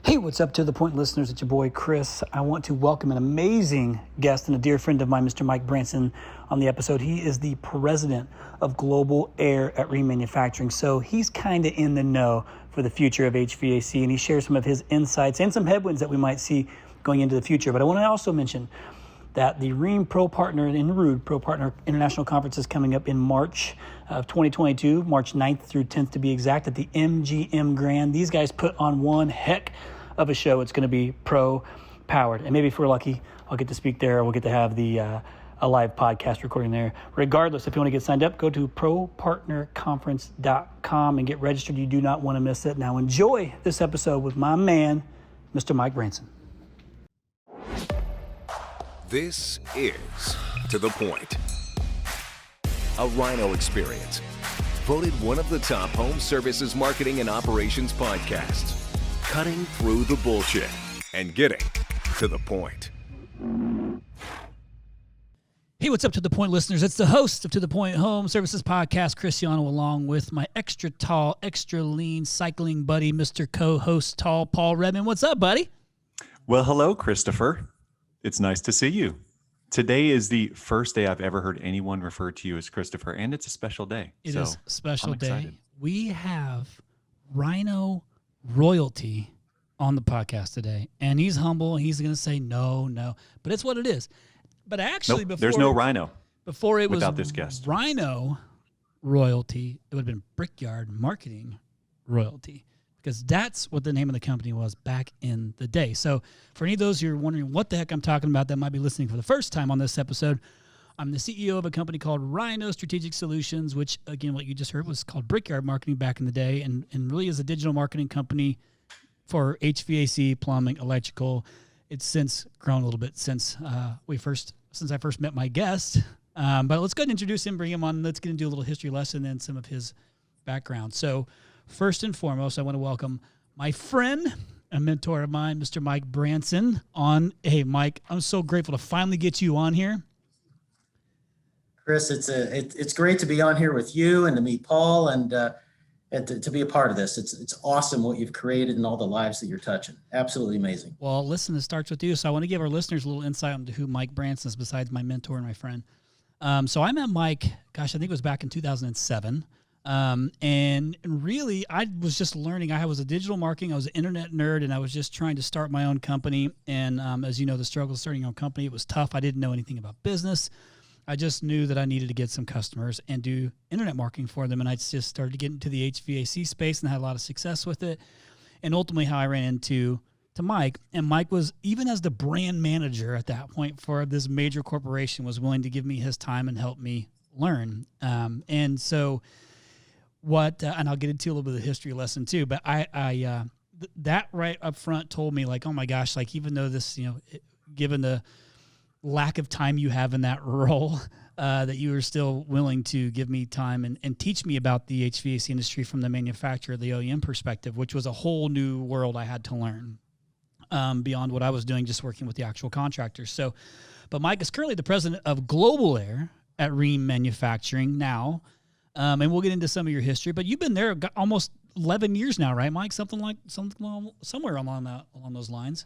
Hey, what's up to the point listeners? It's your boy Chris. I want to welcome an amazing guest and a dear friend of mine, Mr. Mike Branson, on the episode. He is the president of Global Air at Rheem Manufacturing. So he's kind of in the know for the future of HVAC, and he shares some of his insights and some headwinds that we might see going into the future. But I want to also mention that the Rheem Pro Partner and Rude Pro Partner International Conference is coming up in March of 2022, March 9th through 10th to be exact, at the MGM Grand. These guys put on one heck of a show. It's going to be pro powered, and maybe if we're lucky, I'll get to speak there. We'll get to have a live podcast recording there. Regardless, if you want to get signed up, go to propartnerconference.com and get registered. You do not want to miss it. Now enjoy this episode with my man, Mr. Mike Branson. This is To The Point, a Rhino experience, voted one of the top home services marketing and operations podcasts, cutting through the bullshit and getting to the point. Hey, what's up, To The Point listeners? It's the host of To The Point Home Services Podcast, Cristiano, along with my extra tall, extra lean cycling buddy, Mr. Co-host Tall Paul Redmond. What's up, buddy? Well, hello, Christopher. It's nice to see you. Today is the first day I've ever heard anyone refer to you as Christopher, and it's a special day. It is a special I'm day. excited. We have Rhino royalty on the podcast today, and he's humble. He's going to say no, but it's what it is. But actually, nope, there's no Rhino before it was without this guest. Rhino royalty, it would have been Brickyard Marketing royalty, because that's what the name of the company was back in the day. So for any of those who are wondering what the heck I'm talking about that might be listening for the first time on this episode, I'm the CEO of a company called Rhino Strategic Solutions, which, again, what you just heard was called Brickyard Marketing back in the day, and really is a digital marketing company for HVAC, plumbing, electrical. It's since grown a little bit since I first met my guest. But let's go ahead and introduce him, bring him on. Let's get into a little history lesson and some of his background. So first and foremost, I want to welcome my friend, a mentor of mine, Mr. Mike Branson, on. Hey, Mike, I'm so grateful to finally get you on here. Chris, it's great to be on here with you and to meet Paul and to be a part of this. It's awesome what you've created and all the lives that you're touching. Absolutely amazing. Well, listen, it starts with you. So I want to give our listeners a little insight into who Mike Branson is besides my mentor and my friend. So I met Mike, I think it was back in 2007. And really, I was just learning. I was a digital marketing, I was an internet nerd, and I was just trying to start my own company. And as you know, the struggle of starting your own company, it was tough. I didn't know anything about business. I just knew that I needed to get some customers and do internet marketing for them. And I just started to get into the HVAC space and had a lot of success with it. And ultimately how I ran into Mike. And Mike was, even as the brand manager at that point for this major corporation, was willing to give me his time and help me learn. And so and I'll get into a little bit of the history lesson too, but that right up front told me, like, oh my gosh, like, even though this, given the lack of time you have in that role, that you are still willing to give me time and teach me about the HVAC industry from the manufacturer, the OEM perspective, which was a whole new world I had to learn beyond what I was doing, just working with the actual contractors. So, but Mike is currently the president of Global Air at Rheem Manufacturing now. And we'll get into some of your history, but you've been there almost 11 years now, right, Mike? Somewhere along those lines.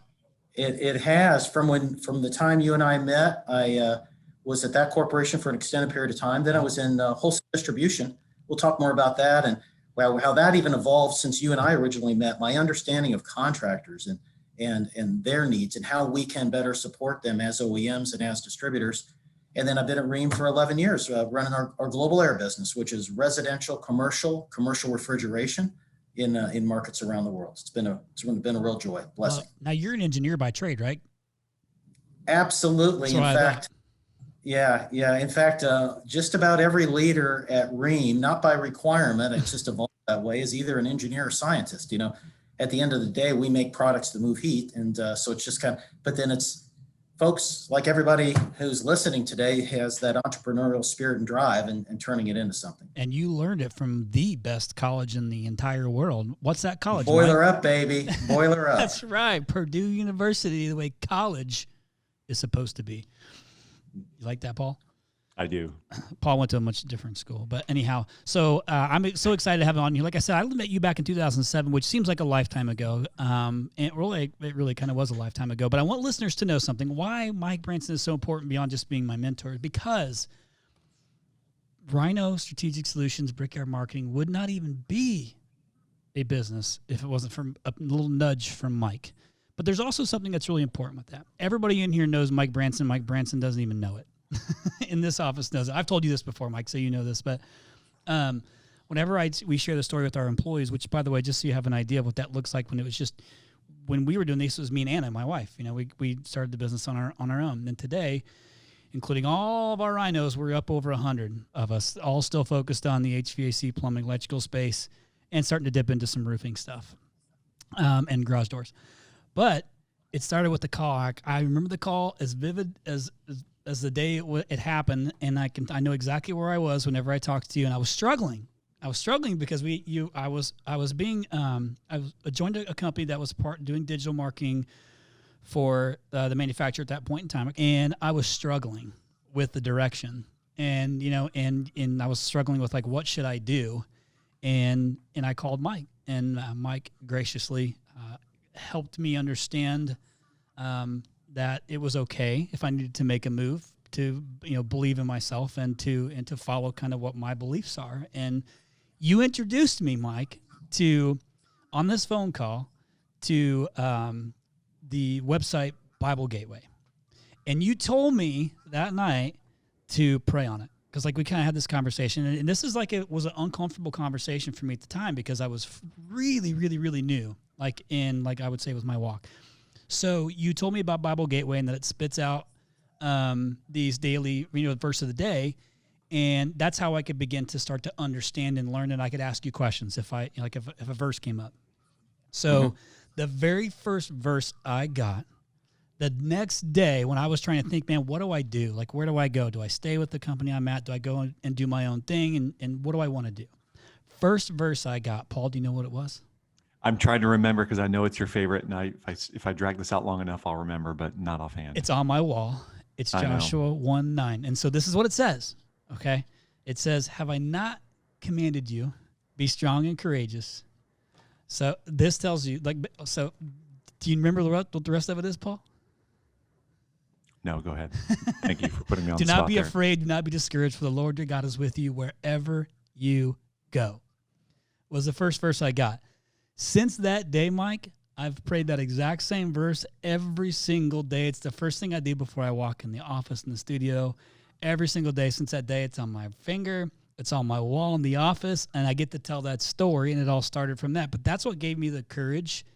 It has from the time you and I met. I was at that corporation for an extended period of time. Then I was in wholesale distribution. We'll talk more about that and how that even evolved since you and I originally met. My understanding of contractors and their needs and how we can better support them as OEMs and as distributors. And then I've been at Rheem for 11 years, running our global air business, which is residential, commercial refrigeration in markets around the world. It's been a real joy, blessing. Well, now you're an engineer by trade, right? Absolutely. In fact, just about every leader at Rheem, not by requirement, it's just evolved that way, is either an engineer or scientist. At the end of the day, we make products that move heat, and so it's just but then it's. Folks, like everybody who's listening today, has that entrepreneurial spirit and drive and turning it into something. And you learned it from the best college in the entire world. What's that college? Boiler Up, baby. Boiler Up. That's right. Purdue University, the way college is supposed to be. You like that, Paul? I do. Paul went to a much different school, but anyhow, so I'm so excited to have him on here. Like I said, I met you back in 2007, which seems like a lifetime ago. And it really kind of was a lifetime ago. But I want listeners to know something. Why Mike Branson is so important beyond just being my mentor? Because Rhino Strategic Solutions Brickyard Marketing would not even be a business if it wasn't for a little nudge from Mike. But there's also something that's really important with that. Everybody in here knows Mike Branson. Mike Branson doesn't even know it. In this office knows it. I've told you this before, Mike, so you know this. But whenever we share the story with our employees, which, by the way, just so you have an idea of what that looks like when we were doing this, it was me and Anna, my wife. We started the business on our own. And today, including all of our rhinos, we're up over 100 of us, all still focused on the HVAC, plumbing, electrical space, and starting to dip into some roofing stuff and garage doors. But it started with the call. I remember the call as vivid as the day it happened, and I know exactly where I was whenever I talked to you, and I was struggling. Because I joined a company that was doing digital marketing for the manufacturer at that point in time, and I was struggling with the direction, and I was struggling with, like, what should I do, and I called Mike, and Mike graciously helped me understand that it was okay if I needed to make a move to, believe in myself and to follow kind of what my beliefs are. And you introduced me, Mike, on this phone call to the website Bible Gateway. And you told me that night to pray on it. Because, like, we kind of had this conversation, and this is like, it was an uncomfortable conversation for me at the time because I was really, really, really new, I would say, with my walk. So you told me about Bible Gateway and that it spits out these daily, verse of the day, and that's how I could begin to start to understand and learn, and I could ask you questions if a verse came up. So the very first verse I got, the next day when I was trying to think, man, what do I do? Like, where do I go? Do I stay with the company I'm at? Do I go and do my own thing? And what do I want to do? First verse I got, Paul, do you know what it was? I'm trying to remember because I know it's your favorite, and if I drag this out long enough, I'll remember, but not offhand. It's on my wall. It's Joshua 1:9. And so this is what it says, okay? It says, have I not commanded you, be strong and courageous? So this tells you, so do you remember what the rest of it is, Paul? No, go ahead. Thank you for putting me on Do the spot. not be there. afraid. Do not be discouraged, for the Lord your God is with you wherever you go. Was the first verse I got. Since that day, Mike, I've prayed that exact same verse every single day. It's the first thing I do before I walk in the office, in the studio. Every single day since that day, it's on my finger. It's on my wall in the office, and I get to tell that story, and it all started from that. But that's what gave me the courage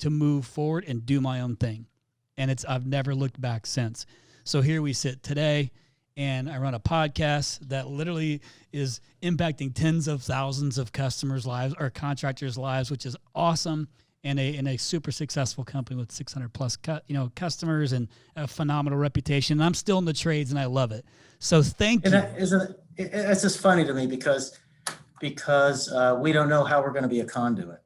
to move forward and do my own thing. And I've never looked back since. So here we sit today, and I run a podcast that literally is impacting tens of thousands of customers' lives or contractors' lives, which is awesome. And a super successful company with 600 plus customers and a phenomenal reputation. And I'm still in the trades, and I love it. So thank you. It's just funny to me because we don't know how we're going to be a conduit.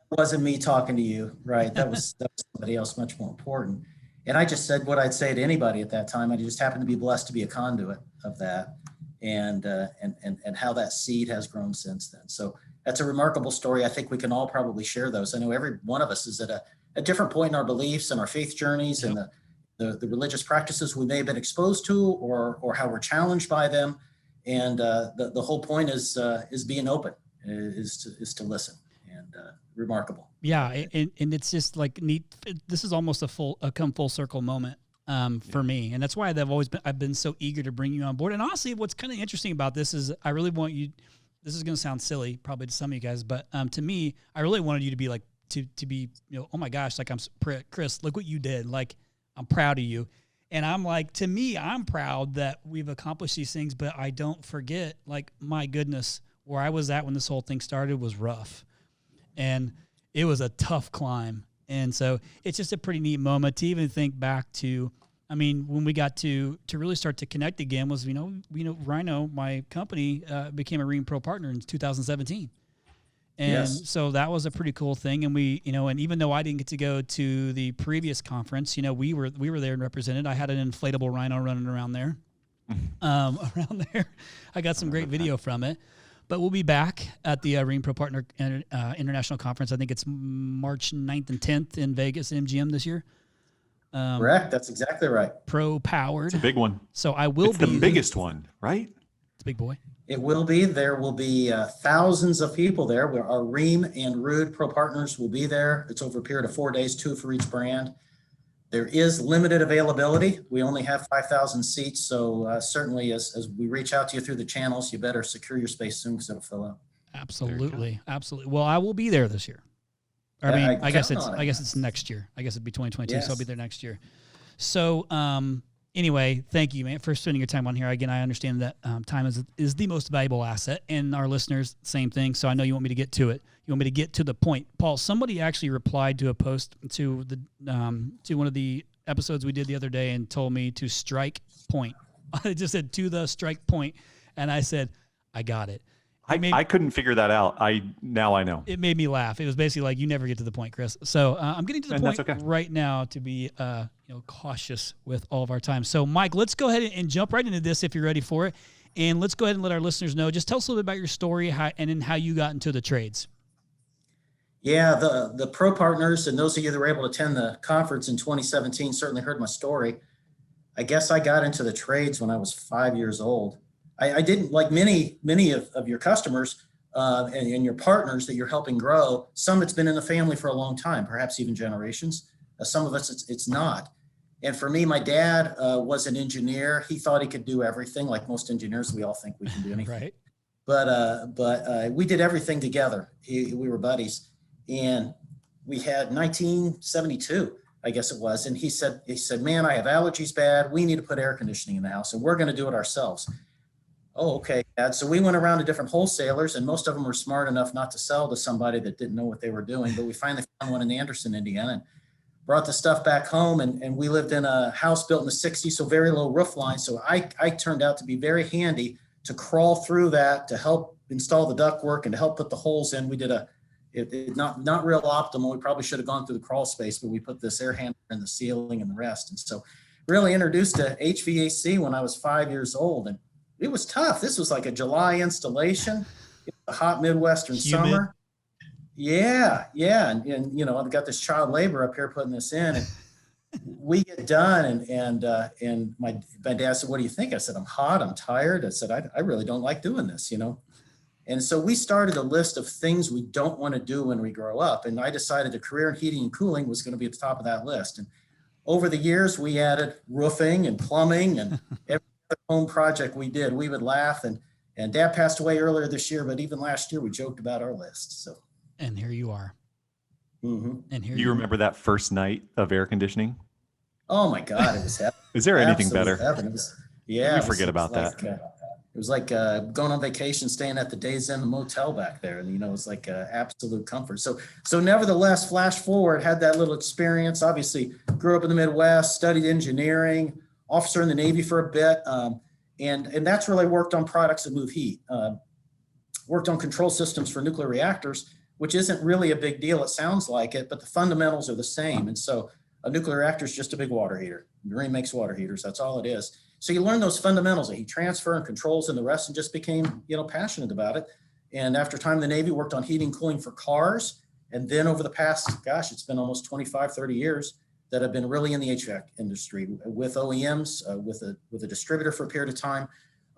It wasn't me talking to you, right? That was somebody else much more important. And I just said what I'd say to anybody at that time. I just happened to be blessed to be a conduit of that, and how that seed has grown since then. So that's a remarkable story. I think we can all probably share those. I know every one of us is at a different point in our beliefs and our faith journeys, and the religious practices we may have been exposed to, or how we're challenged by them. And the whole point is being open, is to listen. And remarkable. Yeah, and it's just like neat. This is almost a come full circle moment for me, and that's why I've been so eager to bring you on board. And honestly, what's kind of interesting about this is I really want you. This is going to sound silly, probably to some of you guys, but to me, I really wanted you to be like to be oh my gosh, like Chris, look what you did. Like, I'm proud of you, and I'm like, to me, I'm proud that we've accomplished these things, but I don't forget, like, my goodness, where I was at when this whole thing started was rough. And it was a tough climb. And so it's just a pretty neat moment to even think back to, when we got to really start to connect again was, Rhino, my company, became a Rheem Pro partner in 2017. And so that was a pretty cool thing. And we, and even though I didn't get to go to the previous conference, we were there and represented. I had an inflatable Rhino running around there. around there. I got some great video from it. But we'll be back at the Rheem Pro Partner International Conference. I think it's March 9th and 10th in Vegas, MGM this year. Correct. That's exactly right. Pro powered. It's a big one. So I will It's be the biggest one, right? It's a big boy. It will be. There will be thousands of people there. Our Rheem and Rude Pro Partners will be there. It's over a period of 4 days, 2 for each brand. There is limited availability. We only have 5,000 seats. So certainly as we reach out to you through the channels, you better secure your space soon because it'll fill up. Absolutely. Absolutely. Well, I will be there this year. I mean, I guess it's next year. I guess it'd be 2022. Yes. So I'll be there next year. So, anyway, thank you, man, for spending your time on here. Again, I understand that time is the most valuable asset, and our listeners, same thing. So I know you want me to get to it. You want me to get to the point. Paul, somebody actually replied to a post to one of the episodes we did the other day and told me to strike point. I just said to the strike point, and I said, I got it. I couldn't figure that out. Now I know. It made me laugh. It was basically like, you never get to the point, Chris. So I'm getting to the point right now to be cautious with all of our time. So Mike, let's go ahead and jump right into this if you're ready for it. And let's go ahead and let our listeners know. Just tell us a little bit about your story and then how you got into the trades. Yeah, the pro partners and those of you that were able to attend the conference in 2017 certainly heard my story. I guess I got into the trades when I was 5 years old. I didn't, like many of your customers and your partners that you're helping grow. Some it's been in the family for a long time, perhaps even generations. Some of us it's not. And for me, my dad was an engineer. He thought he could do everything. Like most engineers, we all think we can do anything. Right. But we did everything together. We were buddies, and we had 1972, I guess it was. And he said, man, I have allergies bad. We need to put air conditioning in the house, and we're going to do it ourselves. Oh, okay, Dad. So we went around to different wholesalers, and most of them were smart enough not to sell to somebody that didn't know what they were doing. But we finally found one in Anderson, Indiana, and brought the stuff back home. And we lived in a house built in the 60s, so very low roof line. So I turned out to be very handy to crawl through that, to help install the ductwork and to help put the holes in. We did not real optimal. We probably should have gone through the crawl space, but we put this air handler in the ceiling and the rest. And so really introduced to HVAC when I was 5 years old. And it was tough. This was like a July installation, a hot Midwestern summer. Yeah. And I've got this child labor up here putting this in, and we get done. And my dad said, "What do you think?" I said, "I'm hot. I'm tired." I said, I really don't like doing this, And so we started a list of things we don't want to do when we grow up. And I decided a career in heating and cooling was going to be at the top of that list. And over the years, we added roofing and plumbing and every home project we did. We would laugh, and Dad passed away earlier this year, but even last year we joked about our list. So, and here you are. Mm-hmm. And here you remember that first night of air conditioning? Oh my God, it was heaven. Is there anything better? Heaven. We forget about that. It was like going on vacation, staying at the Days Inn motel back there, and it was like absolute comfort. So nevertheless, flash forward, had that little experience. Obviously, grew up in the Midwest, studied engineering. Officer in the Navy for a bit, and that's really worked on products that move heat. Worked on control systems for nuclear reactors, which isn't really a big deal. It sounds like it, but the fundamentals are the same. And so a nuclear reactor is just a big water heater. Rheem makes water heaters. That's all it is. So you learn those fundamentals of heat transfer and controls and the rest, and just became passionate about it. And after time in the Navy, worked on heating and cooling for cars. And then over the past, it's been almost 25, 30 years, that have been really in the HVAC industry with OEMs, with a distributor for a period of time,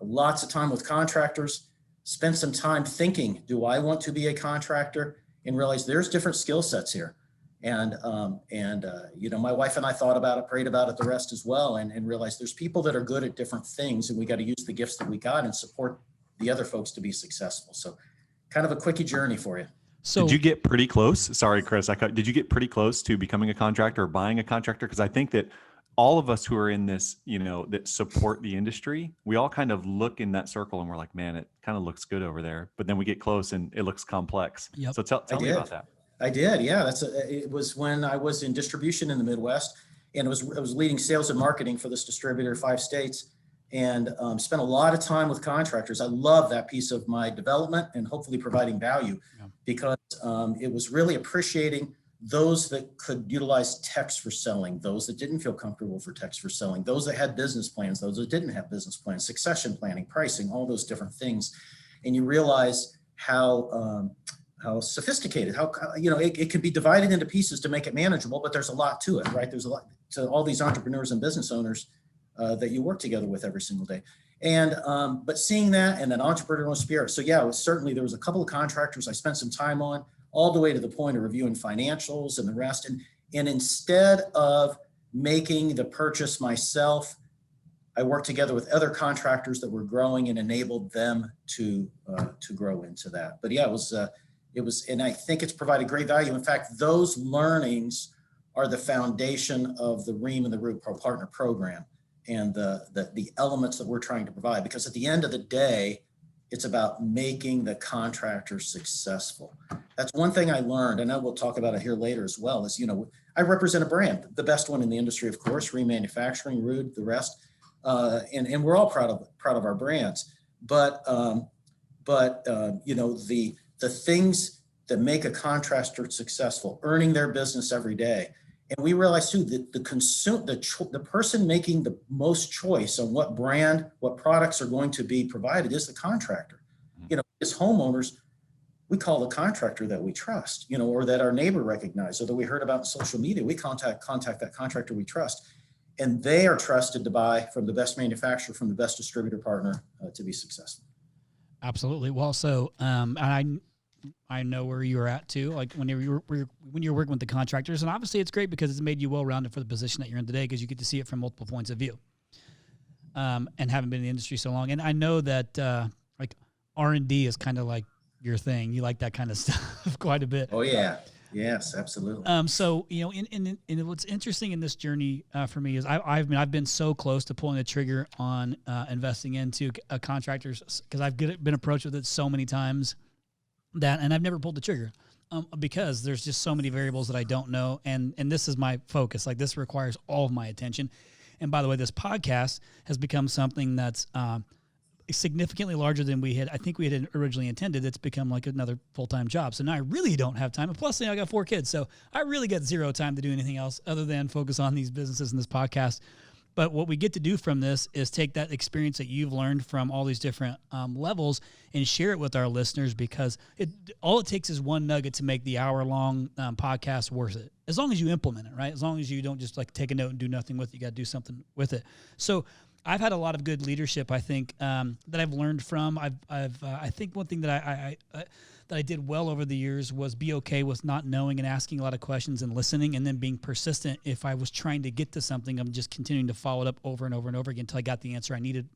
lots of time with contractors, spent some time thinking, do I want to be a contractor? And realized there's different skill sets here. And my wife and I thought about it, prayed about it, the rest as well, and realized there's people that are good at different things, and we got to use the gifts that we got and support the other folks to be successful. So kind of a quickie journey for you. So did you get pretty close? Sorry, Chris. Did you get pretty close to becoming a contractor or buying a contractor? Because I think that all of us who are in this, that support the industry, we all kind of look in that circle and we're like, man, it kind of looks good over there. But then we get close and it looks complex. Yep. So tell me about that. I did. Yeah. It was when I was in distribution in the Midwest, and I was leading sales and marketing for this distributor, 5 states. And spent a lot of time with contractors. I love that piece of my development and hopefully providing value, because it was really appreciating those that could utilize text for selling, those that didn't feel comfortable for text for selling, those that had business plans, those that didn't have business plans, succession planning, pricing, all those different things. And you realize how sophisticated, it could be divided into pieces to make it manageable, but there's a lot to it, right? There's a lot to all these entrepreneurs and business owners that you work together with every single day. And, but seeing that and an entrepreneurial spirit. So yeah, there was a couple of contractors I spent some time on, all the way to the point of reviewing financials and the rest. And instead of making the purchase myself, I worked together with other contractors that were growing and enabled them to grow into that. But yeah, it was, and I think it's provided great value. In fact, those learnings are the foundation of the Rheem and the Root Pro Partner Program and the elements that we're trying to provide. Because at the end of the day, it's about making the contractor successful. That's one thing I learned. I know we'll talk about it here later as well, is, I represent a brand, the best one in the industry, of course, Rheem Manufacturing, Root, the rest. And we're all proud of our brands. But the things that make a contractor successful, earning their business every day. And we realize too that the person making the most choice on what brand, what products are going to be provided is the contractor. As homeowners, we call the contractor that we trust, or that our neighbor recognized, or that we heard about in social media. We contact that contractor we trust, and they are trusted to buy from the best manufacturer, from the best distributor partner to be successful. Absolutely. Well, so I know where you're at too. Like when you're working with the contractors, and obviously it's great because it's made you well-rounded for the position that you're in today, because you get to see it from multiple points of view, and haven't been in the industry so long. And I know that like R&D is kind of like your thing. You like that kind of stuff quite a bit. Oh yeah. Yes, absolutely. So, in what's interesting in this journey for me is I've been so close to pulling the trigger on investing into contractors, because I've been approached with it so many times and I've never pulled the trigger because there's just so many variables that I don't know. And this is my focus. Like, this requires all of my attention. And by the way, this podcast has become something that's significantly larger than I think we had originally intended. It's become like another full-time job. So now I really don't have time. And plus, I got 4 kids. So I really got zero time to do anything else other than focus on these businesses and this podcast. But what we get to do from this is take that experience that you've learned from all these different levels and share it with our listeners, because all it takes is one nugget to make the hour-long podcast worth it, as long as you implement it, right? As long as you don't just like take a note and do nothing with it. You got to do something with it. So I've had a lot of good leadership, I think, that I've learned from. I think one thing that I did well over the years was be okay with not knowing and asking a lot of questions and listening, and then being persistent. If I was trying to get to something, I'm just continuing to follow it up over and over and over again until I got the answer I needed,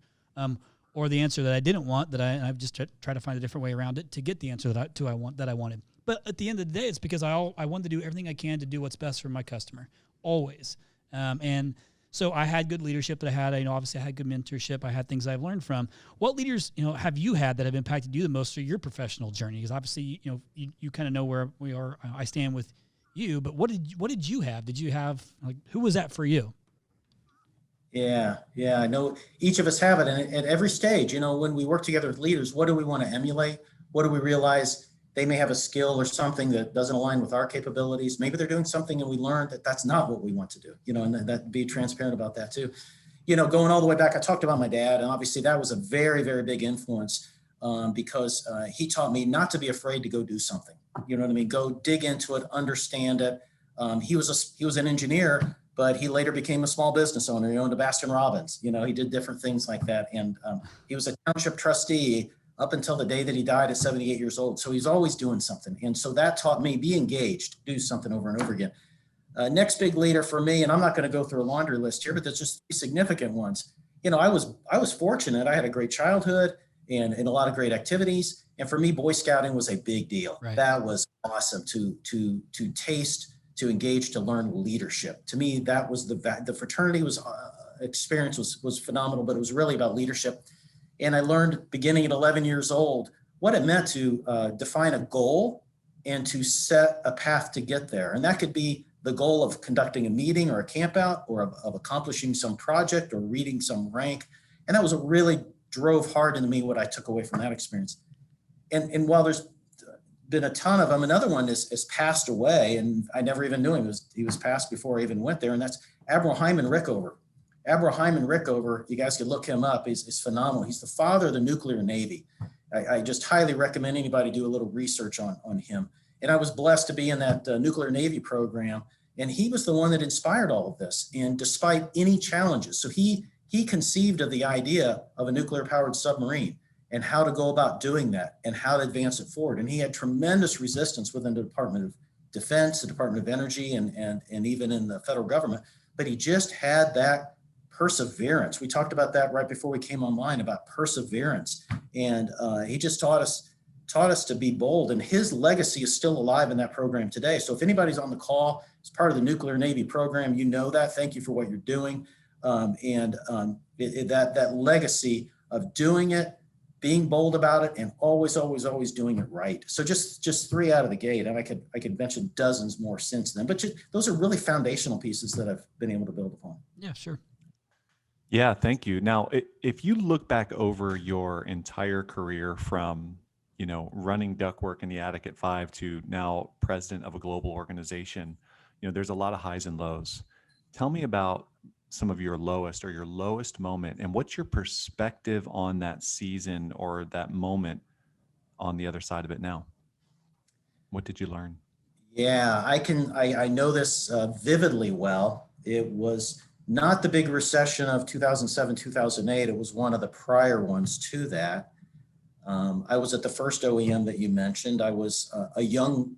or the answer that I didn't want, that I've just tried to find a different way around it to get the answer that I wanted. But at the end of the day, it's because I wanted to do everything I can to do what's best for my customer, always. And so I had good leadership that I had. Obviously I had good mentorship. I had things I've learned from. What leaders, have you had that have impacted you the most through your professional journey? Because obviously, you kind of know where we are. I stand with you, but what did you have? Did you have, who was that for you? Yeah. I know each of us have it. And at every stage, when we work together with leaders, what do we want to emulate? What do we realize they may have a skill or something that doesn't align with our capabilities? Maybe they're doing something and we learned that that's not what we want to do, and that be transparent about that too. Going all the way back, I talked about my dad, and obviously that was a very, very big influence because he taught me not to be afraid to go do something. You know what I mean? Go dig into it, understand it. He was an engineer, but he later became a small business owner. He owned a Baskin Robbins. He did different things like that. And he was a township trustee up until the day that he died at 78 years old. So he's always doing something. And so that taught me, be engaged, do something over and over again. Next big leader for me, and I'm not going to go through a laundry list here, but there's just 3 significant ones. I was fortunate. I had a great childhood and a lot of great activities. And for me, Boy Scouting was a big deal. Right. That was awesome to taste, to engage, to learn leadership. To me, that was the fraternity experience was phenomenal, but it was really about leadership. And I learned beginning at 11 years old what it meant to define a goal and to set a path to get there. And that could be the goal of conducting a meeting or a camp out, or of accomplishing some project or reading some rank. And that was really drove hard into me what I took away from that experience. And while there's been a ton of them. Another one is passed away, and I never even knew him. He was passed before I even went there, and that's Admiral Hyman Rickover. Admiral Hyman Rickover, you guys could look him up, is phenomenal. He's the father of the nuclear Navy. I just highly recommend anybody do a little research on him. And I was blessed to be in that nuclear Navy program, and he was the one that inspired all of this. And despite any challenges, so he conceived of the idea of a nuclear-powered submarine and how to go about doing that and how to advance it forward. And he had tremendous resistance within the Department of Defense, the Department of Energy, and even in the federal government. But he just had that perseverance. We talked about that right before we came online, about perseverance. And he just taught us to be bold. And his legacy is still alive in that program today. So if anybody's on the call as part of the nuclear Navy program, you know that. Thank you for what you're doing. That legacy of doing it, being bold about it, and always doing it right. So just 3 out of the gate, and I could mention dozens more since then. But those are really foundational pieces that I've been able to build upon. Yeah, sure. Yeah, thank you. Now, if you look back over your entire career from, running ductwork in the attic at 5 to now president of a global organization, there's a lot of highs and lows. Tell me about some of your lowest moment, and what's your perspective on that season or that moment on the other side of it now? What did you learn? Yeah, I know this vividly well. It was not the big recession of 2007, 2008. It was one of the prior ones to that. I was at the first OEM that you mentioned. I was a young,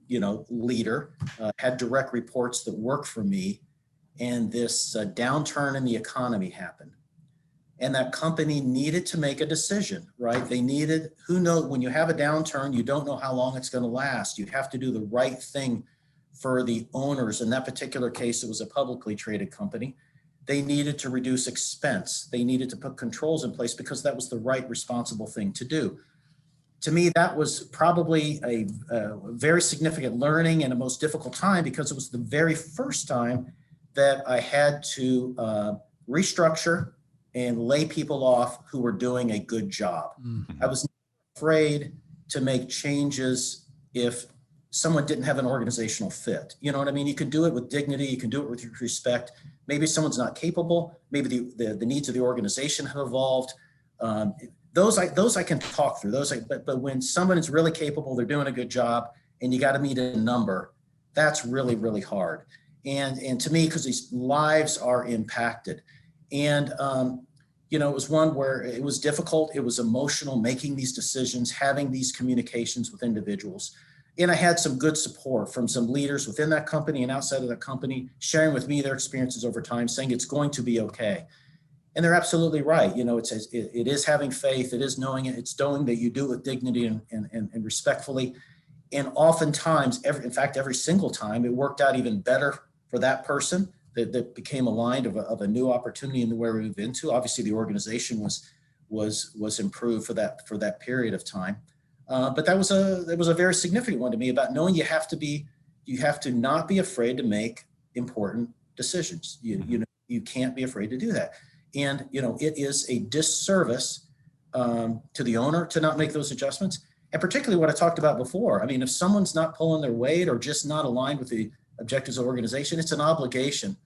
leader, had direct reports that worked for me. And this downturn in the economy happened. And that company needed to make a decision, right? They needed, when you have a downturn, you don't know how long it's going to last. You have to do the right thing for the owners. In that particular case, it was a publicly traded company. They needed to reduce expense. They needed to put controls in place because that was the right, responsible thing to do. To me, that was probably a very significant learning and a most difficult time, because it was the very first time that I had to restructure and lay people off who were doing a good job. Mm-hmm. I was not afraid to make changes if someone didn't have an organizational fit. You know what I mean? You can do it with dignity. You can do it with respect. Maybe someone's not capable. Maybe the needs of the organization have evolved. Those I can talk through. But when someone is really capable, they're doing a good job, and you got to meet a number, that's really, really hard. And to me, because these lives are impacted. And, it was one where it was difficult. It was emotional, making these decisions, having these communications with individuals. And I had some good support from some leaders within that company and outside of that company, sharing with me their experiences over time, saying it's going to be okay. And they're absolutely right. It is having faith. It is knowing it. It's knowing that you do it with dignity and respectfully. And oftentimes, every single time, it worked out even better for that person that became aligned of a new opportunity in where we move into. Obviously, the organization was improved for that period of time. But that was a very significant one to me, about knowing you have to not be afraid to make important decisions. You can't be afraid to do that. And it is a disservice to the owner to not make those adjustments. And particularly what I talked about before. I mean, if someone's not pulling their weight or just not aligned with the objectives of the organization, it's an obligation,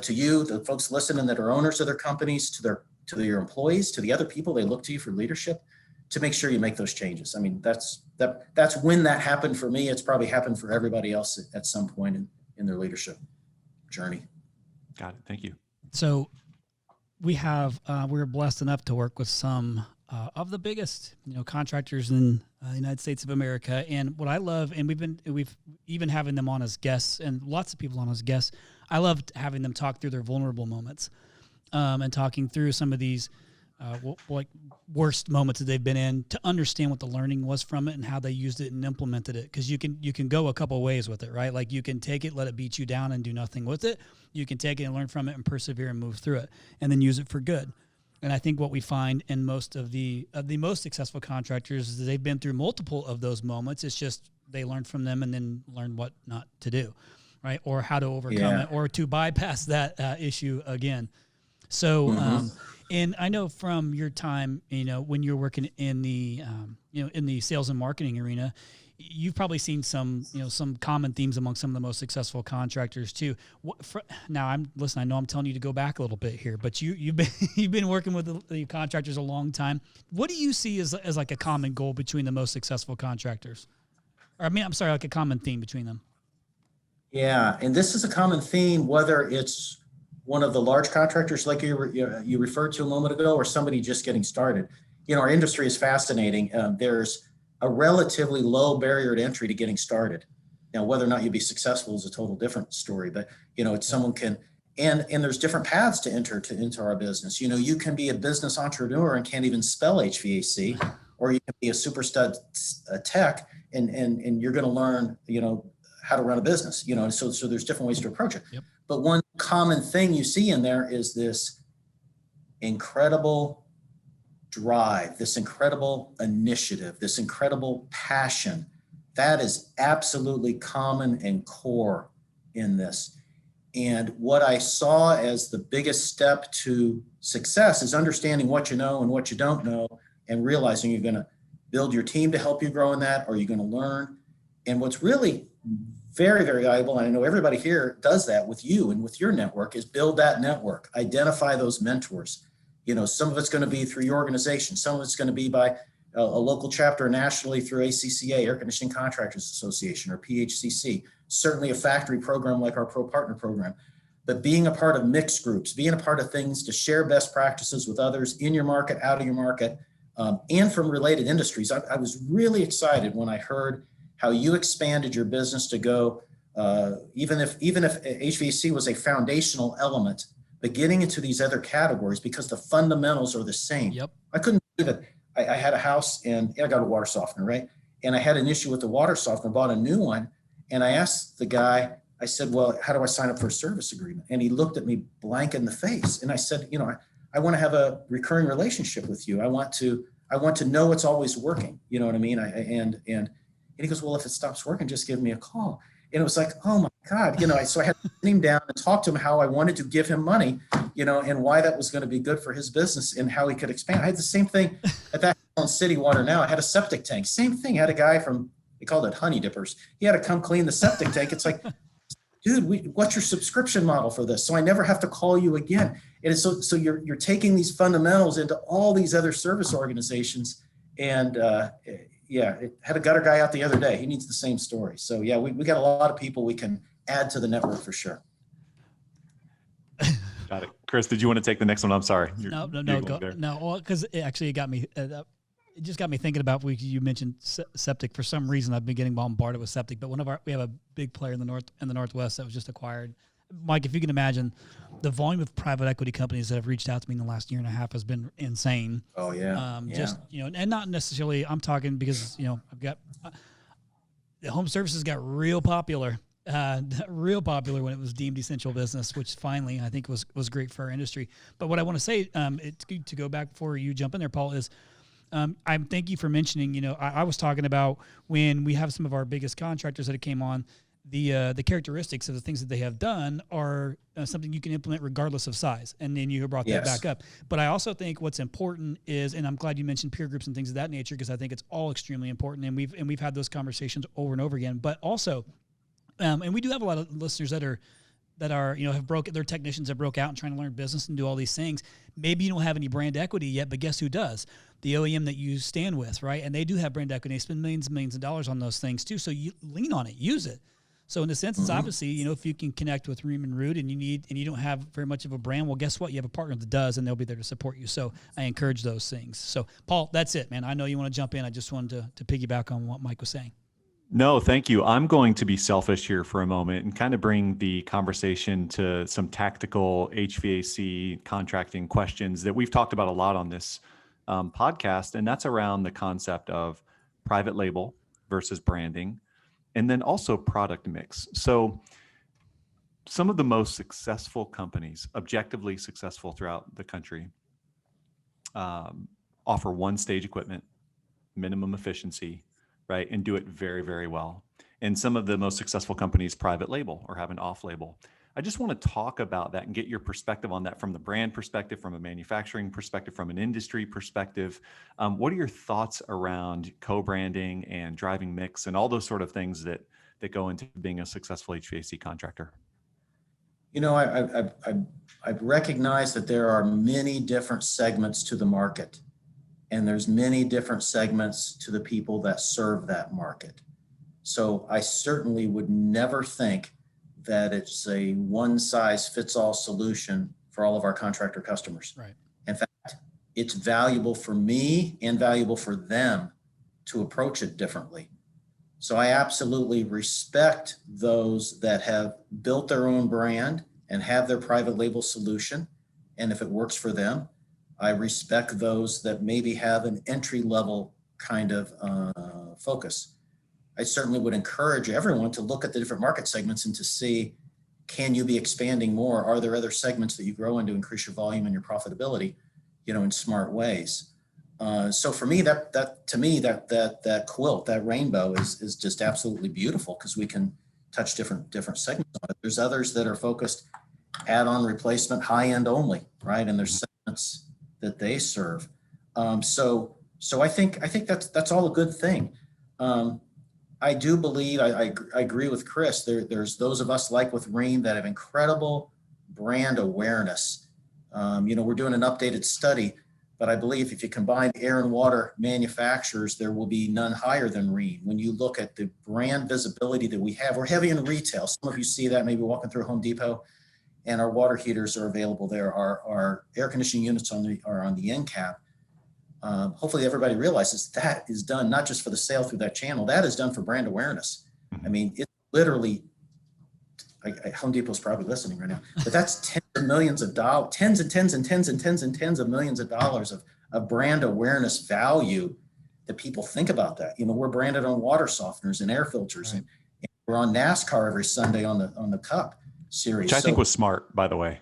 to you, the folks listening that are owners of their companies, to your employees, to the other people they look to you for leadership, to make sure you make those changes. I mean, that's when that happened for me. It's probably happened for everybody else at some point in their leadership journey. Got it. Thank you. So we're blessed enough to work with some of the biggest, contractors in the United States of America. And what I love, and we've even having them on as guests, and lots of people on as guests, I love having them talk through their vulnerable moments, and talking through some of these like worst moments that they've been in, to understand what the learning was from it and how they used it and implemented it. Because you can go a couple ways with it, right? Like, you can take it, let it beat you down, and do nothing with it. You can take it and learn from it and persevere and move through it, and then use it for good. And I think what we find in most of the most successful contractors is that they've been through multiple of those moments. It's just they learned from them and then learned what not to do, right? Or how to overcome it, or to bypass that issue again. So, and I know from your time, when you're working in the, in the sales and marketing arena, you've probably seen some, some common themes among some of the most successful contractors too. Now I know I'm telling you to go back a little bit here, but you've been, you've been working with the contractors a long time. What do you see as like a common goal between the most successful contractors? Or I'm sorry, like a common theme between them. Yeah, and this is a common theme, whether it's one of the large contractors like you referred to a moment ago, or somebody just getting started. Our industry is fascinating. There's a relatively low barrier to entry to getting started. Now, whether or not you be successful is a total different story, but it's someone can, and there's different paths to enter into our business. You can be a business entrepreneur and can't even spell HVAC, or you can be a super stud tech and you're going to learn, how to run a business, so there's different ways to approach it. Yep. But one common thing you see in there is this incredible drive, this incredible initiative, this incredible passion. That is absolutely common and core in this. And what I saw as the biggest step to success is understanding what you know and what you don't know, and realizing you're going to build your team to help you grow in that, or you're going to learn. And what's really very, very valuable, and I know everybody here does that with you and with your network, is build that network, identify those mentors. Some of it's going to be through your organization. Some of it's going to be by a local chapter nationally through ACCA, Air Conditioning Contractors Association, or PHCC, certainly a factory program like our Pro Partner program. But being a part of mixed groups, being a part of things to share best practices with others in your market, out of your market, and from related industries. I was really excited when I heard how you expanded your business to go, even if HVAC was a foundational element, but getting into these other categories because the fundamentals are the same. Yep. I couldn't believe it. I had a house and I got a water softener, right? And I had an issue with the water softener, bought a new one. And I asked the guy, I said, well, how do I sign up for a service agreement? And he looked at me blank in the face. And I said, I want to have a recurring relationship with you. I want to know it's always working. You know what I mean? And he goes, well, if it stops working, just give me a call. And it was like, oh my God, so I had to sit him down and talk to him how I wanted to give him money, and why that was going to be good for his business and how he could expand. I had the same thing at that on City Water now. I had a septic tank, same thing. I had a guy from, they called it Honey Dippers. He had to come clean the septic tank. It's like, dude, what's your subscription model for this? So I never have to call you again. And it's so you're taking these fundamentals into all these other service organizations. And it had a gutter guy out the other day. He needs the same story. So yeah, we got a lot of people we can add to the network for sure. Got it. Chris, did you want to take the next one? I'm sorry. No, because it got me. It just got me thinking about you mentioned septic. For some reason, I've been getting bombarded with septic. But we have a big player in the Northwest that was just acquired. Mike, if you can imagine, the volume of private equity companies that have reached out to me in the last year and a half has been insane. Oh yeah. Just and not necessarily. I'm talking because I've got the home services got real popular when it was deemed essential business, which finally I think was great for our industry. But what I want to say, it's good to go back before you jump in there, Paul, is I thank you for mentioning, I was talking about when we have some of our biggest contractors that came on, the characteristics of the things that they have done are something you can implement regardless of size. And then you brought that back up. But I also think what's important is, and I'm glad you mentioned peer groups and things of that nature, because I think it's all extremely important. And we've had those conversations over and over again. But also, and we do have a lot of listeners that are their technicians that broke out and trying to learn business and do all these things. Maybe you don't have any brand equity yet, but guess who does? The OEM that you stand with, right? And they do have brand equity. They spend millions and millions of dollars on those things too. So you lean on it, use it. So in a sense, it's obviously, if you can connect with Rheem and Root and you don't have very much of a brand, well, guess what? You have a partner that does, and they'll be there to support you. So I encourage those things. So Paul, that's it, man. I know you want to jump in. I just wanted to piggyback on what Mike was saying. No, thank you. I'm going to be selfish here for a moment and kind of bring the conversation to some tactical HVAC contracting questions that we've talked about a lot on this podcast. And that's around the concept of private label versus branding, and then also product mix. So some of the most successful companies, objectively successful throughout the country, offer one-stage equipment, minimum efficiency, right? And do it very, very well. And some of the most successful companies private label or have an off label. I just want to talk about that and get your perspective on that from the brand perspective, from a manufacturing perspective, from an industry perspective. What are your thoughts around co-branding and driving mix and all those sort of things that go into being a successful HVAC contractor? You know, I've recognized that there are many different segments to the market, and there's many different segments to the people that serve that market. So I certainly would never think that it's a one-size-fits-all solution for all of our contractor customers. Right. In fact, it's valuable for me and valuable for them to approach it differently. So I absolutely respect those that have built their own brand and have their private label solution. And if it works for them, I respect those that maybe have an entry level kind of focus. I certainly would encourage everyone to look at the different market segments and to see, can you be expanding more? Are there other segments that you grow in to increase your volume and your profitability, you know, in smart ways? So for me, that quilt, that rainbow is just absolutely beautiful because we can touch different segments on it. There's others that are focused add-on replacement, high-end only, right? And there's segments that they serve. So I think that's all a good thing. I do believe, I agree with Chris, there's those of us like with Rheem that have incredible brand awareness. You know, we're doing an updated study, but I believe if you combine air and water manufacturers, there will be none higher than Rheem. When you look at the brand visibility that we have, we're heavy in retail. Some of you see that maybe walking through Home Depot, and our water heaters are available there. Our air conditioning units are on the end cap. Hopefully everybody realizes that is done not just for the sale through that channel, that is done for brand awareness. I mean, it's literally, Home Depot's probably listening right now, but that's tens of millions of dollars, tens of millions of dollars of brand awareness value that people think about that. You know, we're branded on water softeners and air filters, right. and we're on NASCAR every Sunday on the Cup series. Which I think was smart, by the way.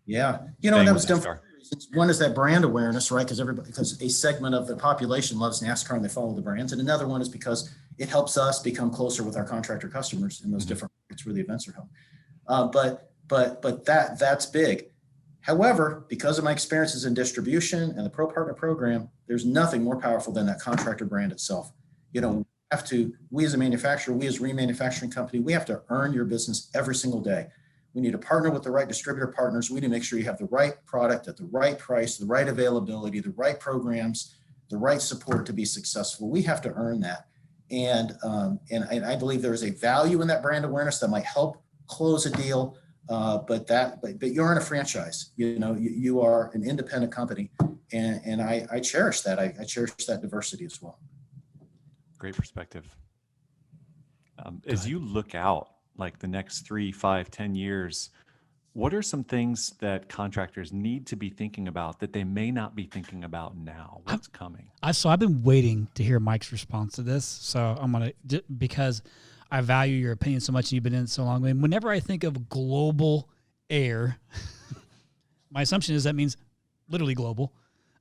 Yeah. You know, and that was done for reasons. One is that brand awareness, right? Because a segment of the population loves NASCAR and they follow the brands. And another one is because it helps us become closer with our contractor customers in those different markets where the events are held. But that's big. However, because of my experiences in distribution and the Pro Partner Program, there's nothing more powerful than that contractor brand itself. You know, we as a manufacturer, we as Rheem Manufacturing Company, we have to earn your business every single day. We need to partner with the right distributor partners. We need to make sure you have the right product at the right price, the right availability, the right programs, the right support to be successful. We have to earn that. And I believe there is a value in that brand awareness that might help close a deal. But you're in a franchise. You know, you are an independent company, and I cherish that. I cherish that diversity as well. Great perspective. As you look out like the next 3, 5, 10 years, what are some things that contractors need to be thinking about that they may not be thinking about now? What's coming? So I've been waiting to hear Mike's response to this. So I'm going to, because I value your opinion so much and you've been in it so long. And whenever I think of global air, my assumption is that means literally global.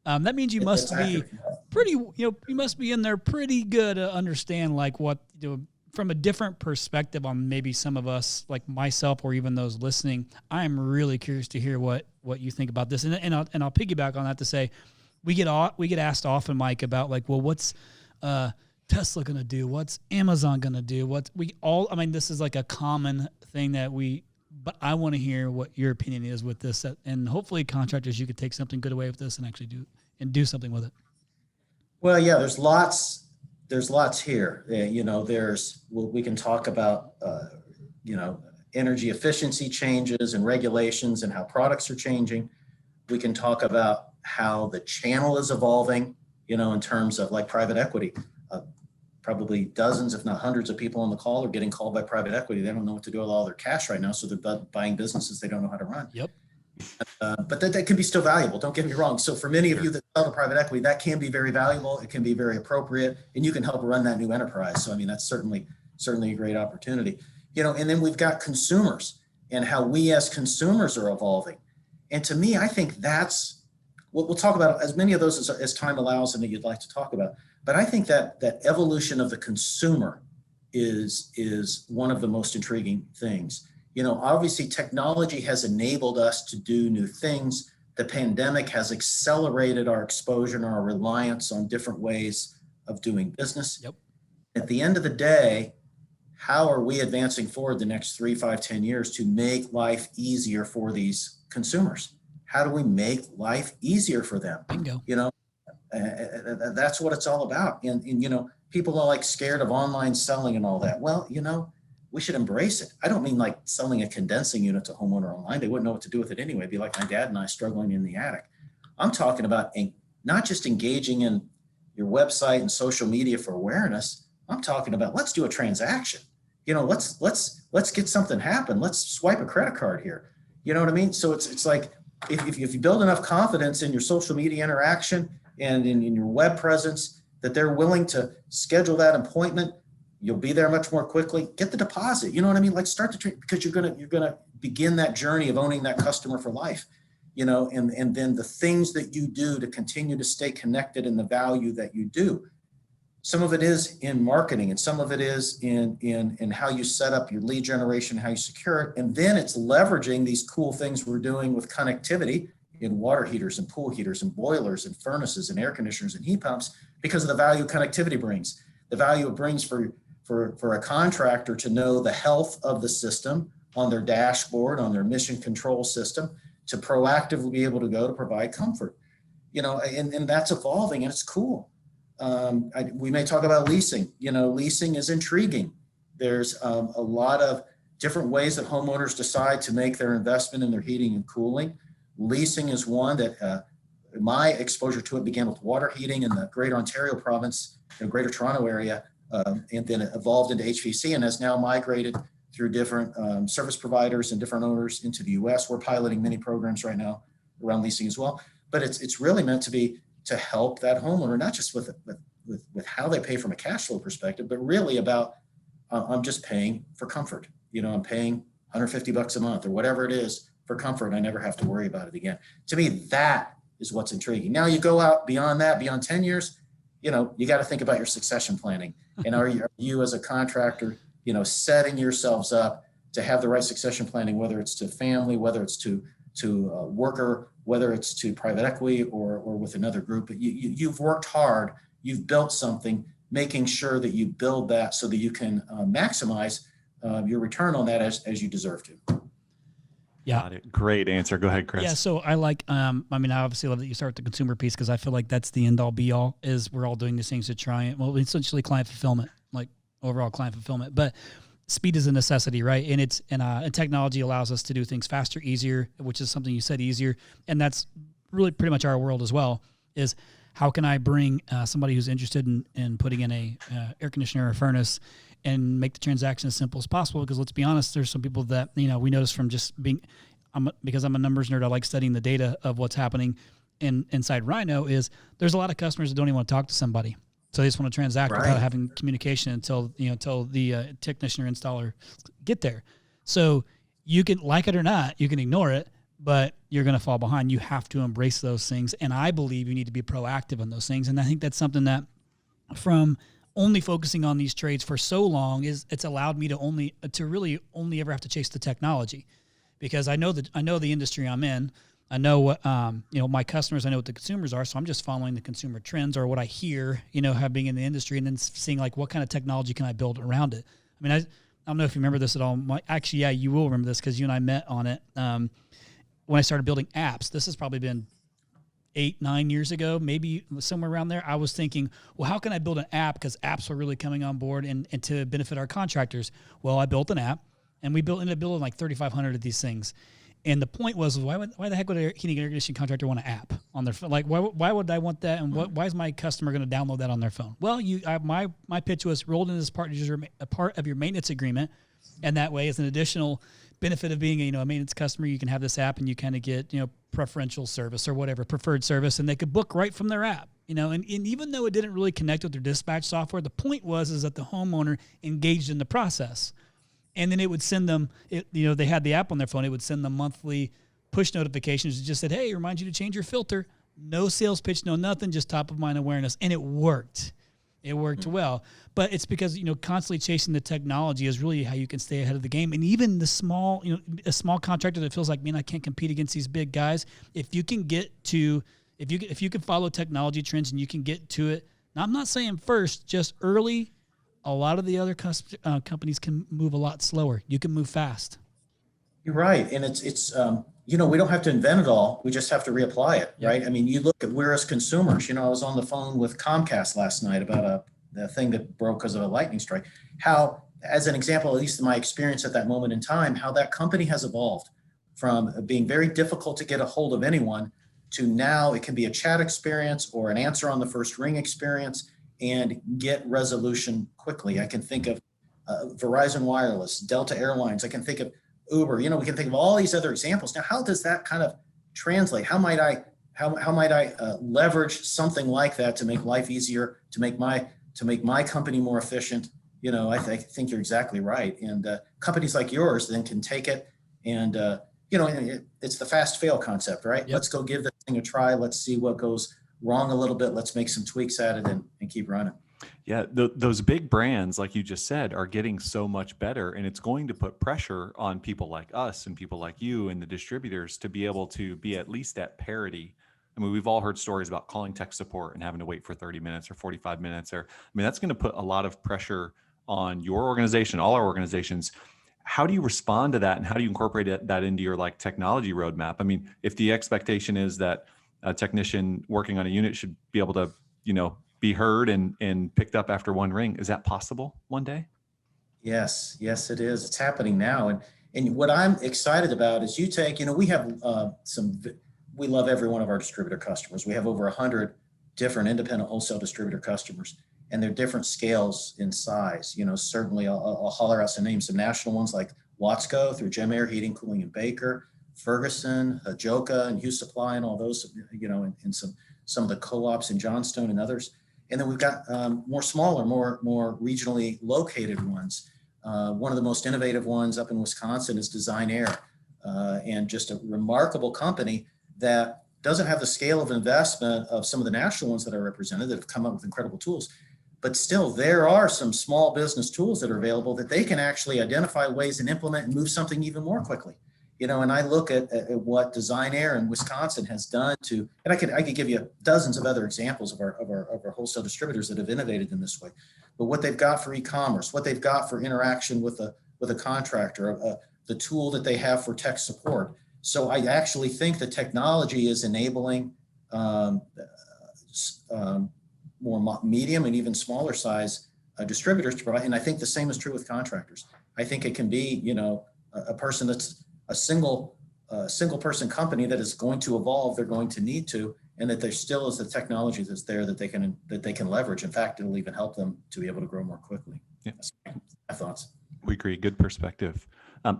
That means you must be pretty, you must be in there pretty good to understand like what, from a different perspective on maybe some of us, like myself or even those listening. I'm really curious to hear what you think about this. And I'll piggyback on that to say, we get asked often, Mike, about like, well, what's Tesla going to do? What's Amazon going to do? This is like a common thing but I want to hear what your opinion is with this. And hopefully contractors, you could take something good away with this and actually do something with it. Well, yeah, there's lots here. We can talk about, energy efficiency changes and regulations and how products are changing. We can talk about how the channel is evolving, in terms of like private equity. Probably dozens, if not hundreds of people on the call are getting called by private equity. They don't know what to do with all their cash right now. So they're buying businesses they don't know how to run. Yep. But that can be still valuable. Don't get me wrong. So for many of you that sell to private equity, that can be very valuable. It can be very appropriate, and you can help run that new enterprise. So, that's certainly a great opportunity, and then we've got consumers and how we as consumers are evolving. And to me, I think that's what we'll talk about as many of those as time allows and that you'd like to talk about. But I think that evolution of the consumer is one of the most intriguing things. Obviously technology has enabled us to do new things. The pandemic has accelerated our exposure and our reliance on different ways of doing business. Yep. At the end of the day, how are we advancing forward the next 3, 5, 10 years to make life easier for these consumers? How do we make life easier for them? Bingo. That's what it's all about. And people are like scared of online selling and all that. Well, we should embrace it. I don't mean like selling a condensing unit to homeowner online. They wouldn't know what to do with it anyway. It'd be like my dad and I struggling in the attic. I'm talking about not just engaging in your website and social media for awareness. I'm talking about, let's do a transaction. Let's get something happen. Let's swipe a credit card here. You know what I mean? So it's like, if you build enough confidence in your social media interaction and in your web presence that they're willing to schedule that appointment, you'll be there much more quickly. Get the deposit. You know what I mean? Like start the because you're gonna begin that journey of owning that customer for life. And then the things that you do to continue to stay connected in the value that you do. Some of it is in marketing, and some of it is in how you set up your lead generation, how you secure it. And then it's leveraging these cool things we're doing with connectivity in water heaters and pool heaters and boilers and furnaces and air conditioners and heat pumps because of the value connectivity brings. The value it brings for a contractor to know the health of the system on their dashboard, on their mission control system, to proactively be able to go to provide comfort. And that's evolving, and it's cool. We may talk about leasing. Leasing is intriguing. There's a lot of different ways that homeowners decide to make their investment in their heating and cooling. Leasing is one that my exposure to it began with water heating in the Greater Ontario province, the Greater Toronto area, and then it evolved into HVAC and has now migrated through different service providers and different owners into the U.S. We're piloting many programs right now around leasing as well. But it's really meant to help that homeowner, not just with how they pay from a cash flow perspective, but really about I'm just paying for comfort. I'm paying $150 a month or whatever it is for comfort, and I never have to worry about it again. To me, that is what's intriguing. Now you go out beyond that, beyond 10 years, you got to think about your succession planning. And are you as a contractor, setting yourselves up to have the right succession planning, whether it's to family, whether it's to worker, whether it's to private equity or with another group. But you've worked hard, you've built something, making sure that you build that so that you can maximize your return on that as you deserve to. Yeah. Got it. Great answer. Go ahead, Chris. Yeah. So I like, I obviously love that you start with the consumer piece because I feel like that's the end all be all is we're all doing these things to try and, essentially client fulfillment, like overall client fulfillment, but speed is a necessity, right? And technology allows us to do things faster, easier, which is something you said, easier. And that's really pretty much our world as well, is how can I bring somebody who's interested in putting in a air conditioner or a furnace and make the transaction as simple as possible? Because let's be honest, there's some people that, we notice from just being, because I'm a numbers nerd, I like studying the data of what's happening inside Rhino, is there's a lot of customers that don't even want to talk to somebody. So they just want to transact Right. without having communication until the technician or installer get there. So you can, like it or not, you can ignore it, but you're going to fall behind. You have to embrace those things. And I believe you need to be proactive on those things. And I think that's something that from only focusing on these trades for so long it's allowed me to really only ever have to chase the technology, because I know the industry I'm in. I know what, my customers, I know what the consumers are. So I'm just following the consumer trends or what I hear, have being in the industry, and then seeing like, what kind of technology can I build around it? I don't know if you remember this at all. Actually, yeah, you will remember this because you and I met on it. When I started building apps, this has probably been 8-9 years ago, maybe somewhere around there. I was thinking, well, how can I build an app? Because apps were really coming on board and to benefit our contractors. Well, I built an app, and we ended up building like 3,500 of these things. And the point was, why the heck would a heating and air conditioning contractor want an app on their phone? Like, why would I want that? And why is my customer going to download that on their phone? Well, my pitch was rolled into this a part of your maintenance agreement, and that way, as an additional benefit of being a maintenance customer, you can have this app and you kind of get preferential service or whatever, preferred service, and they could book right from their app. And even though it didn't really connect with their dispatch software, the point is that the homeowner engaged in the process. And then it would send them, they had the app on their phone. It would send them monthly push notifications. It just said, hey, remind you to change your filter. No sales pitch, no nothing, just top of mind awareness. And it worked. It worked well, but it's because, constantly chasing the technology is really how you can stay ahead of the game. And even the small, a small contractor that feels like, man, I can't compete against these big guys. If you can if you can follow technology trends and you can get to it, now I'm not saying first, just early, a lot of the other companies can move a lot slower. You can move fast. You're right. And it's we don't have to invent it all. We just have to reapply it, right? I mean, you look at we're as consumers, I was on the phone with Comcast last night about the thing that broke because of a lightning strike. How, as an example, at least in my experience at that moment in time, how that company has evolved from being very difficult to get a hold of anyone to now it can be a chat experience or an answer on the first ring experience and get resolution quickly. I can think of Verizon Wireless, Delta Airlines. I can think of Uber. We can think of all these other examples. Now, how does that kind of translate? How might I leverage something like that to make life easier, to make my company more efficient? I think you're exactly right. And companies like yours then can take it and it's the fast fail concept, right? Yep. Let's go give this thing a try. Let's see what goes wrong a little bit. Let's make some tweaks at it and keep running. Yeah, those big brands, like you just said, are getting so much better, and it's going to put pressure on people like us and people like you and the distributors to be able to be at least at parity. I mean, we've all heard stories about calling tech support and having to wait for 30 minutes or 45 minutes. That's going to put a lot of pressure on your organization, all our organizations. How do you respond to that, and how do you incorporate that into your technology roadmap? I mean, if the expectation is that a technician working on a unit should be able to, be heard and picked up after one ring, is that possible one day? Yes, it is. It's happening now. And what I'm excited about is we have we love every one of our distributor customers. We have over 100 different independent wholesale distributor customers, and they're different scales in size. Certainly I'll holler out some names, some national ones like Watsco through Gem Air Heating, Cooling and Baker, Ferguson, Joka and Hughes Supply and all those, and some of the co-ops in Johnstone and others. And then we've got more smaller, more regionally located ones. One of the most innovative ones up in Wisconsin is Design Air, and just a remarkable company that doesn't have the scale of investment of some of the national ones that are represented that have come up with incredible tools. But still, there are some small business tools that are available that they can actually identify ways and implement and move something even more quickly. And I look at what Design Air in Wisconsin has done and I could give you dozens of other examples of our wholesale distributors that have innovated in this way. But what they've got for e-commerce, what they've got for interaction with a contractor, the tool that they have for tech support. So I actually think the technology is enabling more medium and even smaller size distributors to provide. And I think the same is true with contractors. I think it can be, a person that's a single person company that is going to evolve. They're going to need to, and that there still is the technology that's there that they can leverage. In fact, it'll even help them to be able to grow more quickly. Yeah. That's my thoughts. We agree. Good perspective.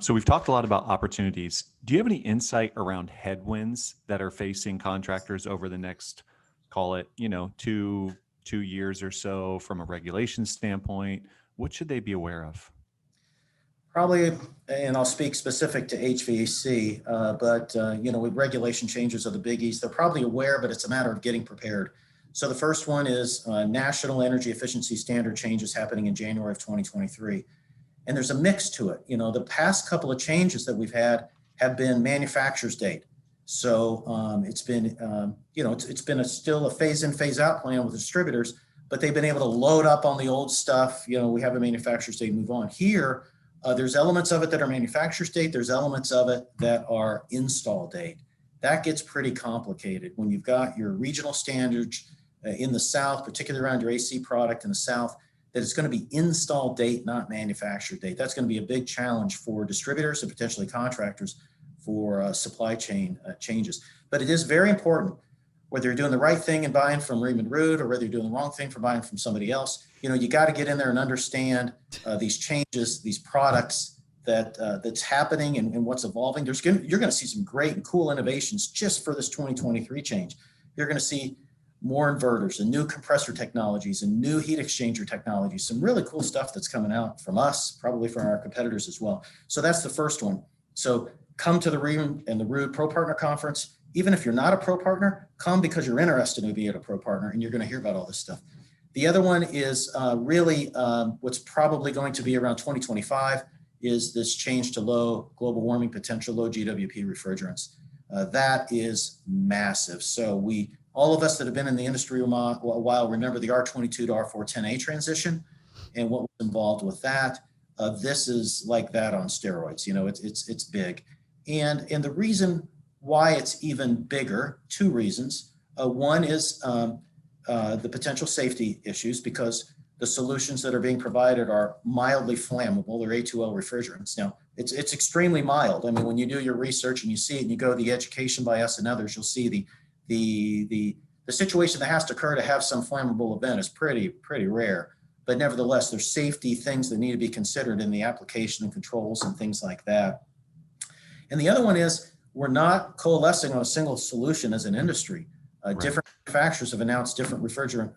So we've talked a lot about opportunities. Do you have any insight around headwinds that are facing contractors over the next, call it, 2 years or so from a regulation standpoint? What should they be aware of? Probably, and I'll speak specific to HVAC, but with regulation changes are the biggies. They're probably aware, but it's a matter of getting prepared. So the first one is National Energy Efficiency Standard changes happening in January of 2023. And there's a mix to it. The past couple of changes that we've had have been manufacturer's date. So it's been, it's been still a phase in, phase out plan with distributors, but they've been able to load up on the old stuff. We have a manufacturer's date, move on. Here, there's elements of it that are manufacturer's date. There's elements of it that are install date. That gets pretty complicated when you've got your regional standards in the South, particularly around your AC product in the South, that it's going to be install date, not manufacturer date. That's going to be a big challenge for distributors and potentially contractors for supply chain changes. But it is very important, whether you're doing the right thing and buying from Rheem and Rude or whether you're doing the wrong thing for buying from somebody else, you got to get in there and understand these changes, these products that's happening and what's evolving. You're going to see some great and cool innovations just for this 2023 change. You're going to see more inverters and new compressor technologies and new heat exchanger technologies, some really cool stuff that's coming out from us, probably from our competitors as well. So that's the first one. So come to the Rheem and the Rude Pro Partner Conference. Even if you're not a pro partner, come because you're interested in being a pro partner and you're going to hear about all this stuff. The other one is really what's probably going to be around 2025 is this change to low global warming potential, low GWP refrigerants. That is massive. So all of us that have been in the industry a while remember the R22 to R410A transition and what was involved with that. This is like that on steroids. It's big. And the reason why it's even bigger, two reasons. One is the potential safety issues, because the solutions that are being provided are mildly flammable. They're A2L refrigerants. Now, it's extremely mild. I mean, when you do your research and you see it and you go to the education by us and others, you'll see the situation that has to occur to have some flammable event is pretty rare. But nevertheless, there's safety things that need to be considered in the application and controls and things like that. And the other one is we're not coalescing on a single solution as an industry. Different manufacturers have announced different refrigerant,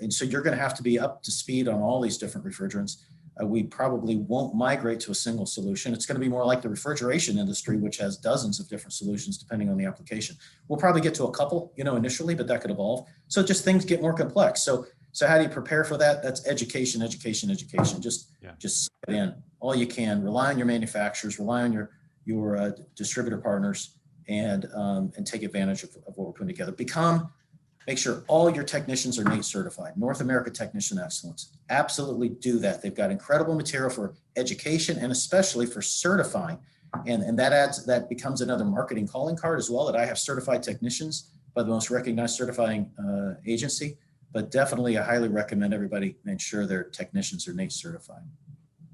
and so you're going to have to be up to speed on all these different refrigerants. We probably won't migrate to a single solution. It's going to be more like the refrigeration industry, which has dozens of different solutions depending on the application. We'll probably get to a couple, initially, but that could evolve. So just things get more complex. So how do you prepare for that? That's education. Just suck it in all you can. Rely on your manufacturers. Rely on your distributor partners. And take advantage of what we're putting together. Make sure all your technicians are NATE certified, North America Technician Excellence. Absolutely do that. They've got incredible material for education and especially for certifying. And that becomes another marketing calling card as well, that I have certified technicians by the most recognized certifying agency. But definitely, I highly recommend everybody make sure their technicians are NATE certified.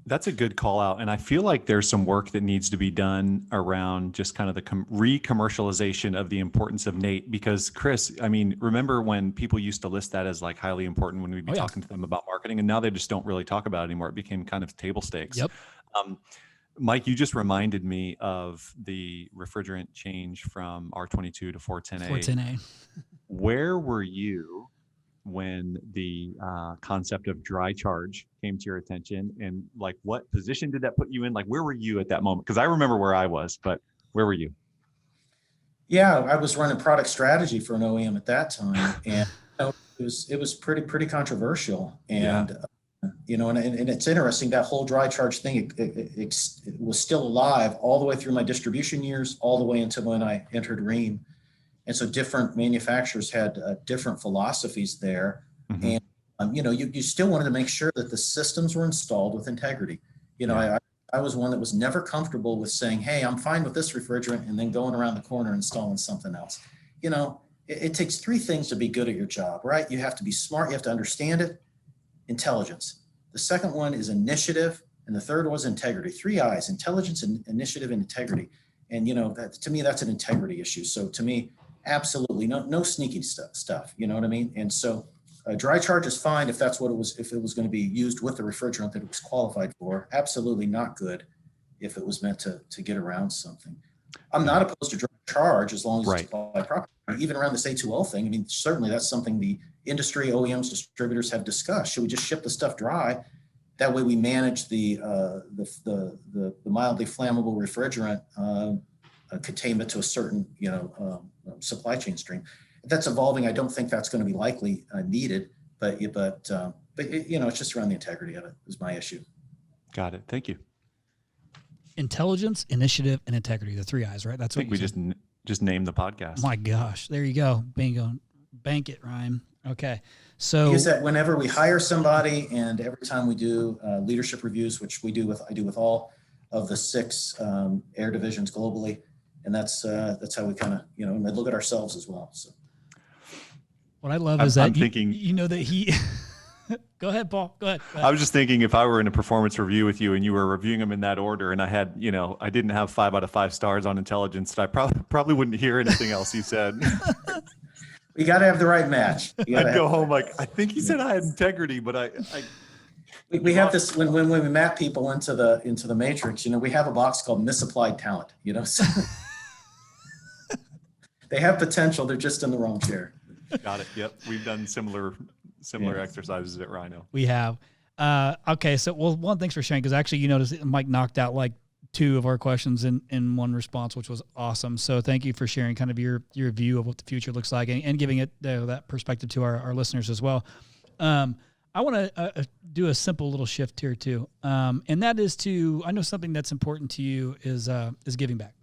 That's a good call out. And I feel like there's some work that needs to be done around just kind of the re-commercialization of the importance of NATE, because Chris, I mean, remember when people used to list that as like highly important when we'd be talking to them about marketing, and now they just don't really talk about it anymore. It became kind of table stakes. Yep. Mike, you just reminded me of the refrigerant change from R22 to 410A. 410A. Where were you when the concept of dry charge came to your attention, and like what position did that put you in? Like, where were you at that moment? Because I remember where I was, but where were you? Yeah, I was running product strategy for an OEM at that time, and it was pretty controversial. And and it's interesting, that whole dry charge thing. It was still alive all the way through my distribution years, all the way until when I entered Rheem. And so different manufacturers had different philosophies there. Mm-hmm. And, you still wanted to make sure that the systems were installed with integrity. I was one that was never comfortable with saying, hey, I'm fine with this refrigerant, and then going around the corner and installing something else. It takes three things to be good at your job, right? You have to be smart. You have to understand it. Intelligence. The second one is initiative. And the third was integrity. 3 I's: intelligence, and initiative, and integrity. And, to me, that's an integrity issue. So to me, absolutely no sneaky stuff. You know what I mean? And so dry charge is fine if that's what it was, if it was going to be used with the refrigerant that it was qualified for. Absolutely not good if it was meant to get around something. I'm not opposed to dry charge as long as it's applied properly. Even around this A2L thing, I mean, certainly that's something the industry, OEMs, distributors have discussed. Should we just ship the stuff dry? That way we manage the mildly flammable refrigerant containment to a certain, supply chain stream. That's evolving. I don't think that's going to be likely needed, but it's just around the integrity of it is my issue. Got it. Thank you. Intelligence, initiative, and integrity. The 3 I's, right? That's what we just named the podcast. My gosh, there you go. Bingo. Bank it, Rheem. Okay. So is that whenever we hire somebody, and every time we do leadership reviews, which I do with all of the 6 air divisions globally. And that's how we kind of, look at ourselves as well. So what I love is that that he, go ahead, Paul, go ahead. I was just thinking, if I were in a performance review with you and you were reviewing them in that order, and I had, I didn't have 5 out of 5 stars on intelligence, I probably wouldn't hear anything else you said. You got to have the right match. I'd go home like, I think he said I had integrity, but we have this when we map people into the matrix. We have a box called misapplied talent. So they have potential. They're just in the wrong chair. Got it. Yep. We've done similar exercises at Rhino. We have. Okay. So, one, thanks for sharing, because actually, you noticed Mike knocked out like 2 of our questions in one response, which was awesome. So thank you for sharing kind of your view of what the future looks like, and giving it that perspective to our listeners as well. I want to do a simple little shift here too, and that is I know something that's important to you is giving back.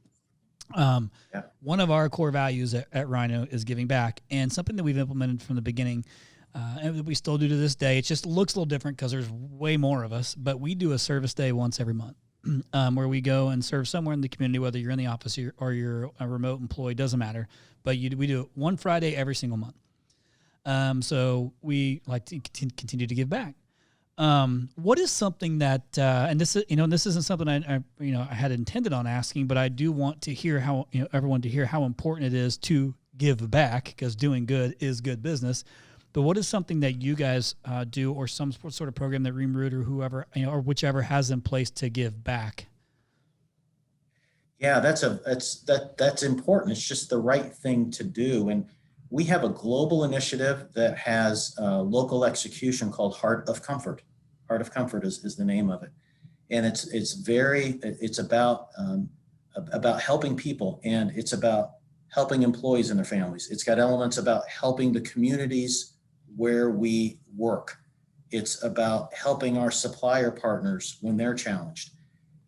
One of our core values at Rhino is giving back, and something that we've implemented from the beginning, and that we still do to this day. It just looks a little different because there's way more of us, but we do a service day once every month, where we go and serve somewhere in the community, whether you're in the office or you're a remote employee, doesn't matter. But we do it one Friday every single month. So we like to continue to give back. What is something that, and this is, this isn't something I had intended on asking, but I do want to hear how, everyone to hear how important it is to give back, because doing good is good business. But what is something that you guys do, or some sort of program that Rheem Root or whoever, or whichever has in place to give back? Yeah, that's important. It's just the right thing to do. And we have a global initiative that has local execution called Heart of Comfort. Heart of Comfort is the name of it. And it's about helping people, and it's about helping employees and their families. It's got elements about helping the communities where we work. It's about helping our supplier partners when they're challenged.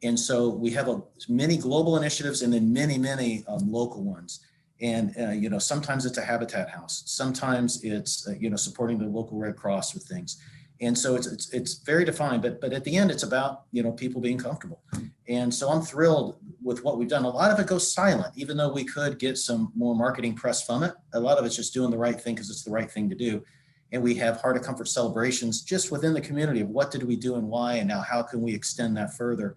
And so we have many global initiatives and then many local ones. And, sometimes it's a habitat house. Sometimes it's, supporting the local Red Cross with things. And so it's very defined, but at the end, it's about, people being comfortable. And so I'm thrilled with what we've done. A lot of it goes silent, even though we could get some more marketing press from it. A lot of it's just doing the right thing because it's the right thing to do. And we have Heart of Comfort celebrations just within the community of what did we do and why, and now how can we extend that further?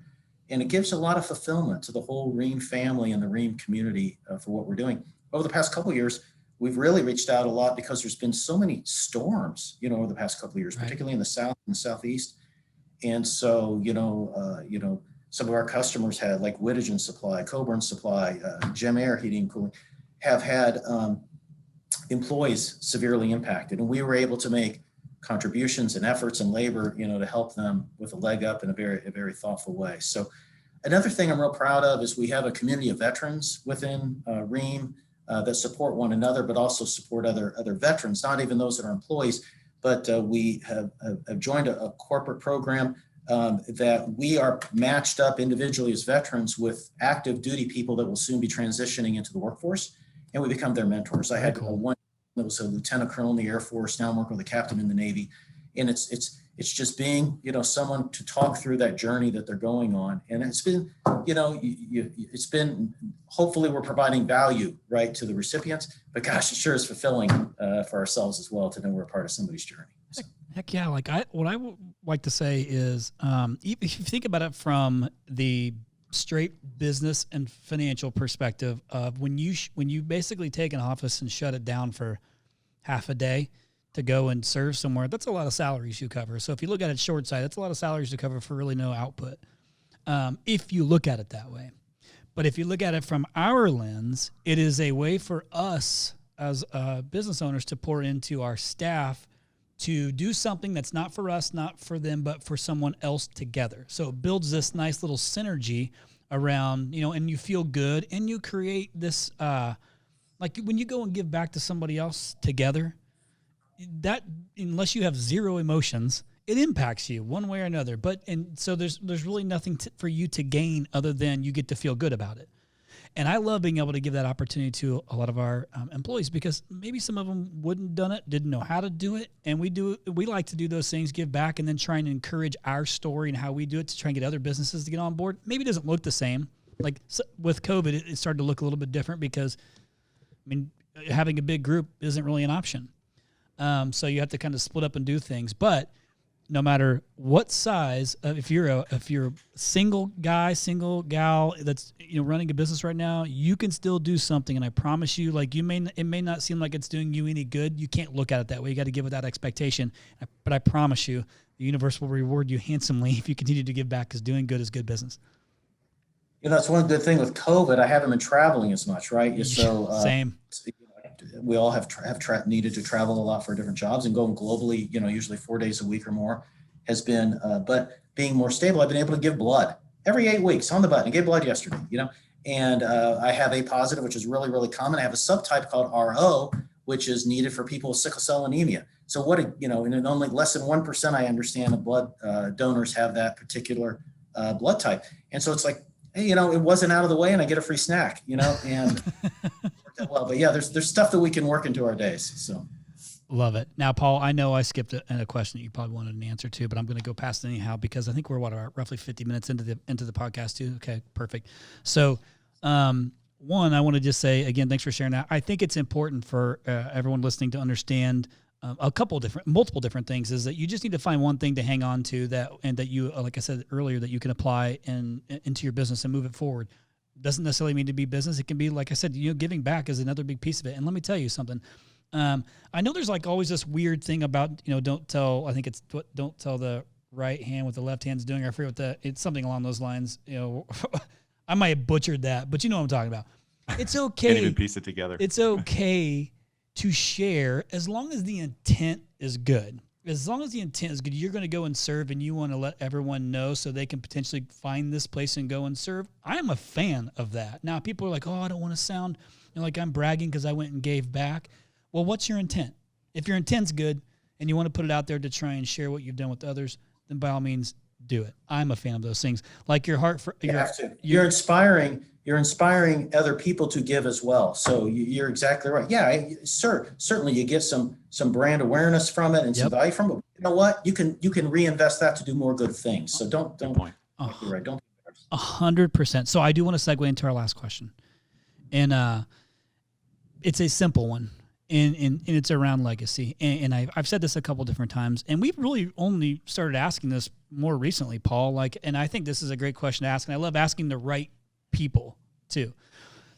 And it gives a lot of fulfillment to the whole Rheem family and the Rheem community for what we're doing. Over the past couple of years, we've really reached out a lot because there's been so many storms, over the past couple of years, particularly in the South and the Southeast. And so, some of our customers had, like Whittigen Supply, Coburn Supply, Gem Air Heating and Cooling, have had employees severely impacted. And we were able to make contributions and efforts and labor, to help them with a leg up in a very thoughtful way. So another thing I'm real proud of is we have a community of veterans within Rheem that support one another, but also support other veterans, not even those that are employees, but we have joined a corporate program that we are matched up individually as veterans with active duty people that will soon be transitioning into the workforce, and we become their mentors. I had one that was a lieutenant colonel in the Air Force. Now I'm working with a captain in the Navy. And it's just being, someone to talk through that journey that they're going on. And it's been, it's been, hopefully we're providing value, right, to the recipients, but gosh, it sure is fulfilling for ourselves as well to know we're a part of somebody's journey. So. Heck yeah. What I would like to say is, if you think about it from the straight business and financial perspective of when you basically take an office and shut it down for half a day to go and serve somewhere, that's a lot of salaries you cover. So if you look at it short side, that's a lot of salaries to cover for really no output, if you look at it that way. But if you look at it from our lens, it is a way for us as business owners to pour into our staff to do something that's not for us, not for them, but for someone else together. So it builds this nice little synergy around, and you feel good, and you create this, like when you go and give back to somebody else together, that unless you have zero emotions, it impacts you one way or another. And so there's really nothing for you to gain other than you get to feel good about it. And I love being able to give that opportunity to a lot of our employees, because maybe some of them wouldn't have done it, didn't know how to do it. And we like to do those things, give back, and then try and encourage our story and how we do it to try and get other businesses to get on board. Maybe it doesn't look the same. Like with COVID, it started to look a little bit different because, having a big group isn't really an option. So you have to kind of split up and do things. But no matter what size, if you're a single guy, single gal that's running a business right now, you can still do something. And I promise you, like it may not seem like it's doing you any good. You can't look at it that way. You got to give it that expectation. But I promise you, the universe will reward you handsomely if you continue to give back, because doing good is good business. That's one good thing with COVID. I haven't been traveling as much, right? So same. We all have needed to travel a lot for different jobs, and going globally, usually 4 days a week or more has been, but being more stable, I've been able to give blood every 8 weeks on the button. I gave blood yesterday, and I have A positive, which is really, really common. I have a subtype called RO, which is needed for people with sickle cell anemia. So and in only less than 1%, I understand, of blood donors have that particular blood type. And so it's like, hey, it wasn't out of the way and I get a free snack, and worked out well. But yeah, there's stuff that we can work into our days. So. Love it. Now, Paul, I know I skipped a question that you probably wanted an answer to, but I'm going to go past it anyhow because I think we're roughly 50 minutes into the podcast too. Okay, perfect. So, one, I want to just say again, thanks for sharing that. I think it's important for everyone listening to understand multiple different things. Is that you just need to find one thing to hang on to that you, like I said earlier, that you can apply into your business and move it forward. Doesn't necessarily mean to be business. It can be, like I said, giving back is another big piece of it. And let me tell you something. I know there's like always this weird thing about, don't tell the right hand what the left hand's doing. I forget it's something along those lines. I might have butchered that, but you know what I'm talking about. It's okay. Can't even piece it together. It's okay to share as long as the intent is good. As long as the intent is good, you're going to go and serve and you want to let everyone know so they can potentially find this place and go and serve. I am a fan of that. Now, people are like, oh, I don't want to sound like I'm bragging because I went and gave back. Well, what's your intent? If your intent's good and you want to put it out there to try and share what you've done with others, then by all means, do it. I'm a fan of those things. Like your heart for you're inspiring other people to give as well. So you're exactly right. Yeah, certainly you get some brand awareness from it and some value from it. You know what? You can reinvest that to do more good things. So don't. Good point. You're right. Don't. 100%. So I do want to segue into our last question, and it's a simple one. And it's around legacy. And I've said this a couple different times, and we've really only started asking this more recently, Paul. And I think this is a great question to ask, and I love asking the right people too.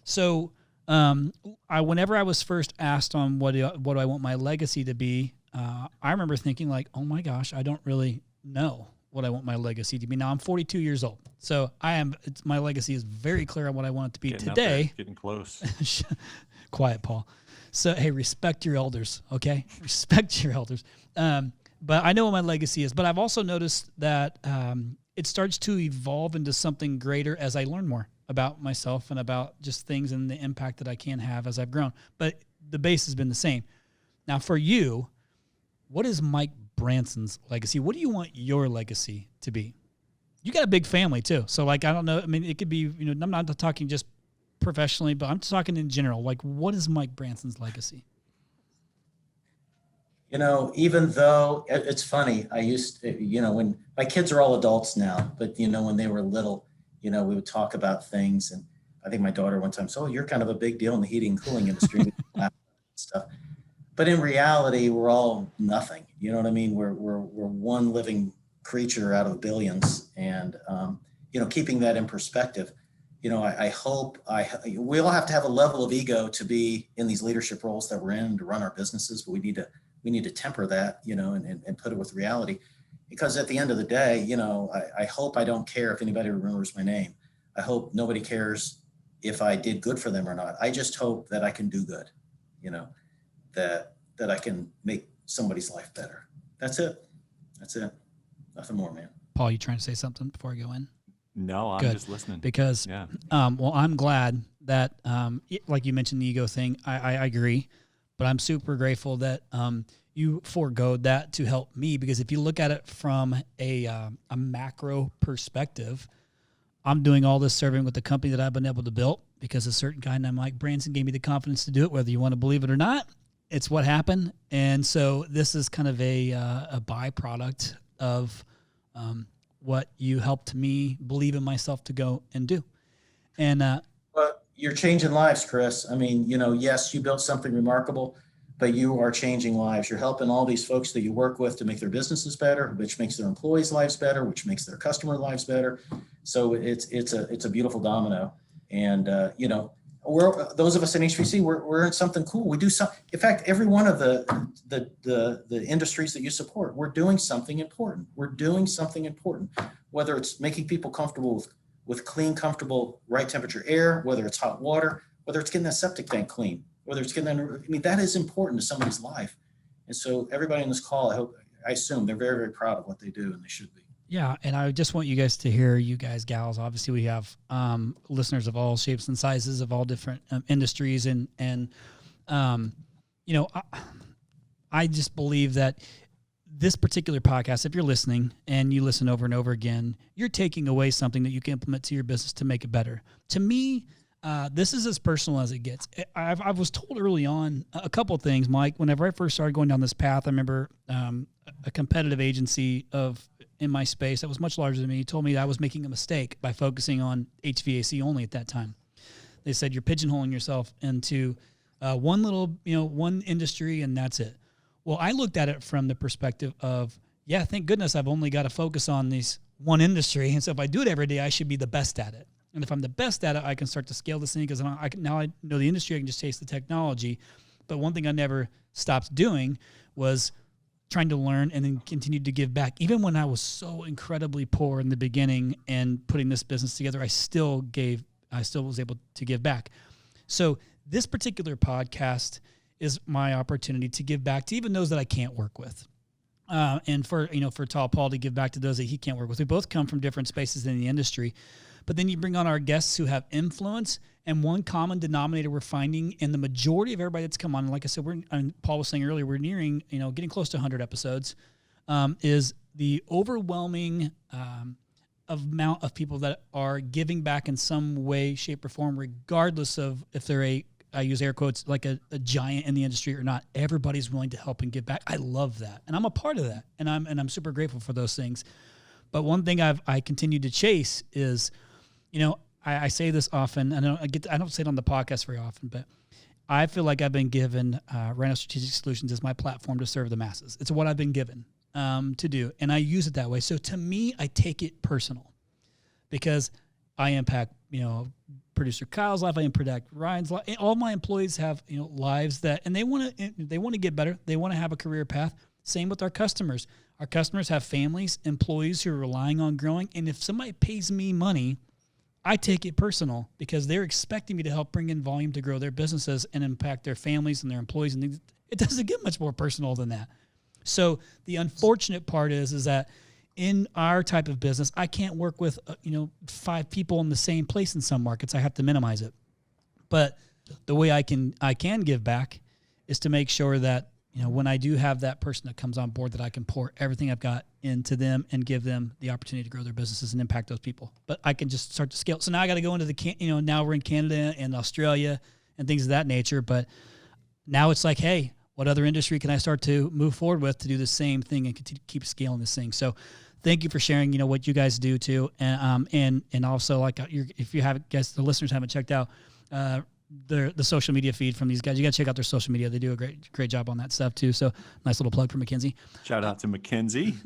So, whenever I was first asked on what do I want my legacy to be, I remember thinking like, oh my gosh, I don't really know what I want my legacy to be. Now I'm 42 years old, so my legacy is very clear on what I want it to be today. Getting close. Quiet, Paul. So, hey, respect your elders, okay? Respect your elders. But I know what my legacy is. But I've also noticed that it starts to evolve into something greater as I learn more about myself and about just things and the impact that I can have as I've grown. But the base has been the same. Now, for you, what is Mike Branson's legacy? What do you want your legacy to be? You got a big family, too. So, I don't know. I mean, it could be, I'm not talking just professionally, but I'm talking in general. What is Mike Branson's legacy? Even though it's funny, I used to, when my kids are all adults now, but when they were little, we would talk about things. And I think my daughter one time said, oh, you're kind of a big deal in the heating and cooling industry and stuff. But in reality, we're all nothing. You know what I mean? We're one living creature out of billions. And, keeping that in perspective, I hope we all have to have a level of ego to be in these leadership roles that we're in to run our businesses, but we need to temper that, and put it with reality, because at the end of the day, I hope I don't care if anybody remembers my name. I hope nobody cares if I did good for them or not. I just hope that I can do good, that I can make somebody's life better. That's it. Nothing more, man. Paul, you trying to say something before I go in? No, I'm just listening. Because, I'm glad that, like you mentioned the ego thing, I agree, but I'm super grateful that you forego that to help me, because if you look at it from a macro perspective, I'm doing all this serving with the company that I've been able to build because a certain guy named Mike Branson gave me the confidence to do it, whether you want to believe it or not. It's what happened. And so this is kind of a byproduct of what you helped me believe in myself to go and do. And well, you're changing lives, Chris. I mean, yes, you built something remarkable, but you are changing lives. You're helping all these folks that you work with to make their businesses better, which makes their employees' lives better, which makes their customer lives better. So it's a beautiful domino. And those of us in HVAC, we're in something cool. We do something. In fact, every one of the industries that you support, we're doing something important. Whether it's making people comfortable with clean, comfortable, right temperature air, whether it's hot water, whether it's getting that septic tank clean, whether it's getting that. That is important to somebody's life. And so everybody on this call, I assume they're very, very proud of what they do, and they should be. Yeah, and I just want you guys to hear, you guys, gals, obviously we have listeners of all shapes and sizes, of all different industries, and I I just believe that this particular podcast, if you're listening and you listen over and over again, you're taking away something that you can implement to your business to make it better. To me, this is as personal as it gets. I was told early on a couple of things, Mike. Whenever I first started going down this path, I remember a competitive agency in my space that was much larger than me told me that I was making a mistake by focusing on HVAC only at that time. They said, you're pigeonholing yourself into one industry and that's it. Well, I looked at it from the perspective of, thank goodness I've only got to focus on this one industry. And so if I do it every day, I should be the best at it. And if I'm the best at it, I can start to scale this thing because now I know the industry, I can just chase the technology. But one thing I never stopped doing was trying to learn and then continued to give back. Even when I was so incredibly poor in the beginning and putting this business together, I still was able to give back. So this particular podcast is my opportunity to give back to even those that I can't work with. And for Tall Paul to give back to those that he can't work with. We both come from different spaces in the industry, but then you bring on our guests who have influence, and one common denominator we're finding in the majority of everybody that's come on, and like I said, Paul was saying earlier, we're nearing, getting close to 100 episodes, is the overwhelming amount of people that are giving back in some way, shape, or form, regardless of if they're I use air quotes, like a giant in the industry or not. Everybody's willing to help and give back. I love that. And I'm a part of that. And I'm super grateful for those things. But one thing I continue to chase is, I say this often, and I don't say it on the podcast very often, but I feel like I've been given Rhino Strategic Solutions as my platform to serve the masses. It's what I've been given to do. And I use it that way. So to me, I take it personal because I impact, producer Kyle's life. I impact Ryan's life. All my employees have, lives and they want to get better. They want to have a career path. Same with our customers. Our customers have families, employees who are relying on growing. And if somebody pays me money, I take it personal because they're expecting me to help bring in volume to grow their businesses and impact their families and their employees. And it doesn't get much more personal than that. So the unfortunate part is that in our type of business, I can't work with, 5 people in the same place in some markets. I have to minimize it. But the way I can give back is to make sure that, when I do have that person that comes on board, that I can pour everything I've got into them and give them the opportunity to grow their businesses and impact those people. But I can just start to scale. So now I got to go into now we're in Canada and Australia and things of that nature. But now it's like, hey, what other industry can I start to move forward with to do the same thing and continue to keep scaling this thing? So thank you for sharing, what you guys do too. And also if you haven't, guys, the listeners haven't checked out the social media feed from these guys, you got to check out their social media. They do a great job on that stuff too. So nice little plug for McKinsey. Shout out to McKinsey.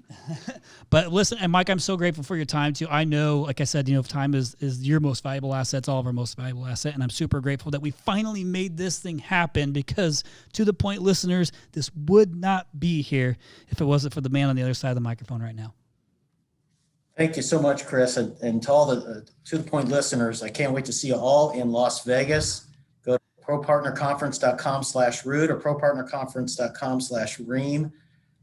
But listen, and Mike, I'm so grateful for your time too. I know, like I said, time is your most valuable asset. It's all of our most valuable asset. And I'm super grateful that we finally made this thing happen because to the point, listeners, this would not be here if it wasn't for the man on the other side of the microphone right now. Thank you so much, Chris. And to all the To the Point listeners, I can't wait to see you all in Las Vegas. Go to propartnerconference.com/Root or propartnerconference.com/Rheem.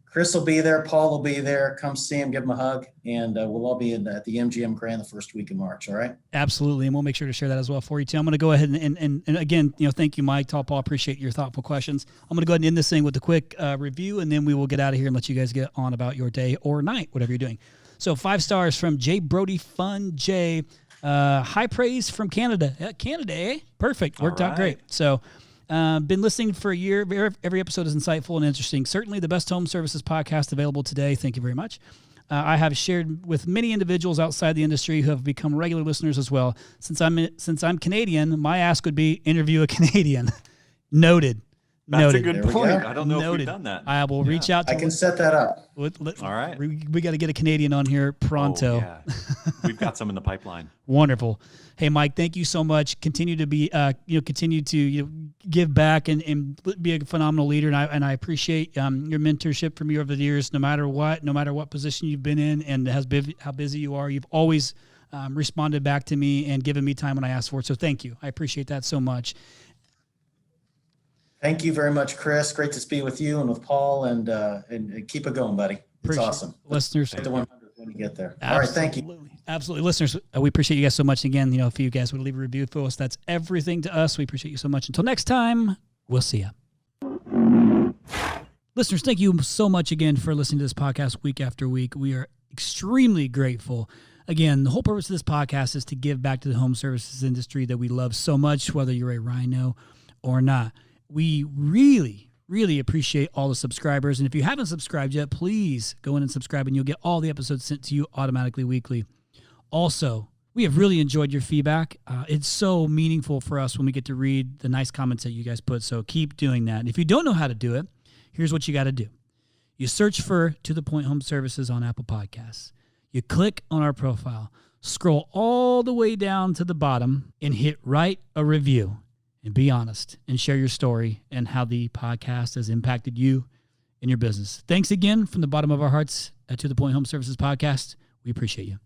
Chris will be there. Paul will be there. Come see him, give him a hug, and we'll all be at the MGM Grand the first week of March. All right. Absolutely, and we'll make sure to share that as well for you too. I'm going to go ahead and again, thank you, Mike, Tall Paul. Appreciate your thoughtful questions. I'm going to go ahead and end this thing with a quick review, and then we will get out of here and let you guys get on about your day or night, whatever you're doing. So 5 stars from Jay Brody Fun Jay. High praise from Canada. Canada, eh? Perfect. Worked out great. So been listening for a year. Every episode is insightful and interesting. Certainly the best home services podcast available today. Thank you very much. I have shared with many individuals outside the industry who have become regular listeners as well. Since I'm Canadian, my ask would be interview a Canadian. Noted. That's Noted. a good point. I don't know if we've done that. I will reach out to I can set that up. All right. We got to get a Canadian on here pronto. Oh, yeah. We've got some in the pipeline. Wonderful. Hey, Mike, thank you so much. Continue to be, continue to give back and be a phenomenal leader. And I appreciate your mentorship from you over the years. No matter what position you've been in, and how busy you are, you've always responded back to me and given me time when I asked for it. So thank you. I appreciate that so much. Thank you very much, Chris. Great to speak with you and with Paul, and keep it going, buddy. It's awesome. Listeners, get to 100 when you get there. All right, thank you. Absolutely. Listeners, we appreciate you guys so much. Again, if you guys would leave a review for us, that's everything to us. We appreciate you so much. Until next time, we'll see you. Listeners, thank you so much again for listening to this podcast week after week. We are extremely grateful. Again, the whole purpose of this podcast is to give back to the home services industry that we love so much, whether you're a Rhino or not. We really appreciate all the subscribers. And if you haven't subscribed yet, please go in and subscribe and you'll get all the episodes sent to you automatically weekly. Also, we have really enjoyed your feedback. It's so meaningful for us when we get to read the nice comments that you guys put. So keep doing that. And if you don't know how to do it, here's what you got to do. You search for To The Point Home Services on Apple Podcasts. You click on our profile, scroll all the way down to the bottom and hit write a review. And be honest and share your story and how the podcast has impacted you and your business. Thanks again from the bottom of our hearts at To The Point Home Services Podcast. We appreciate you.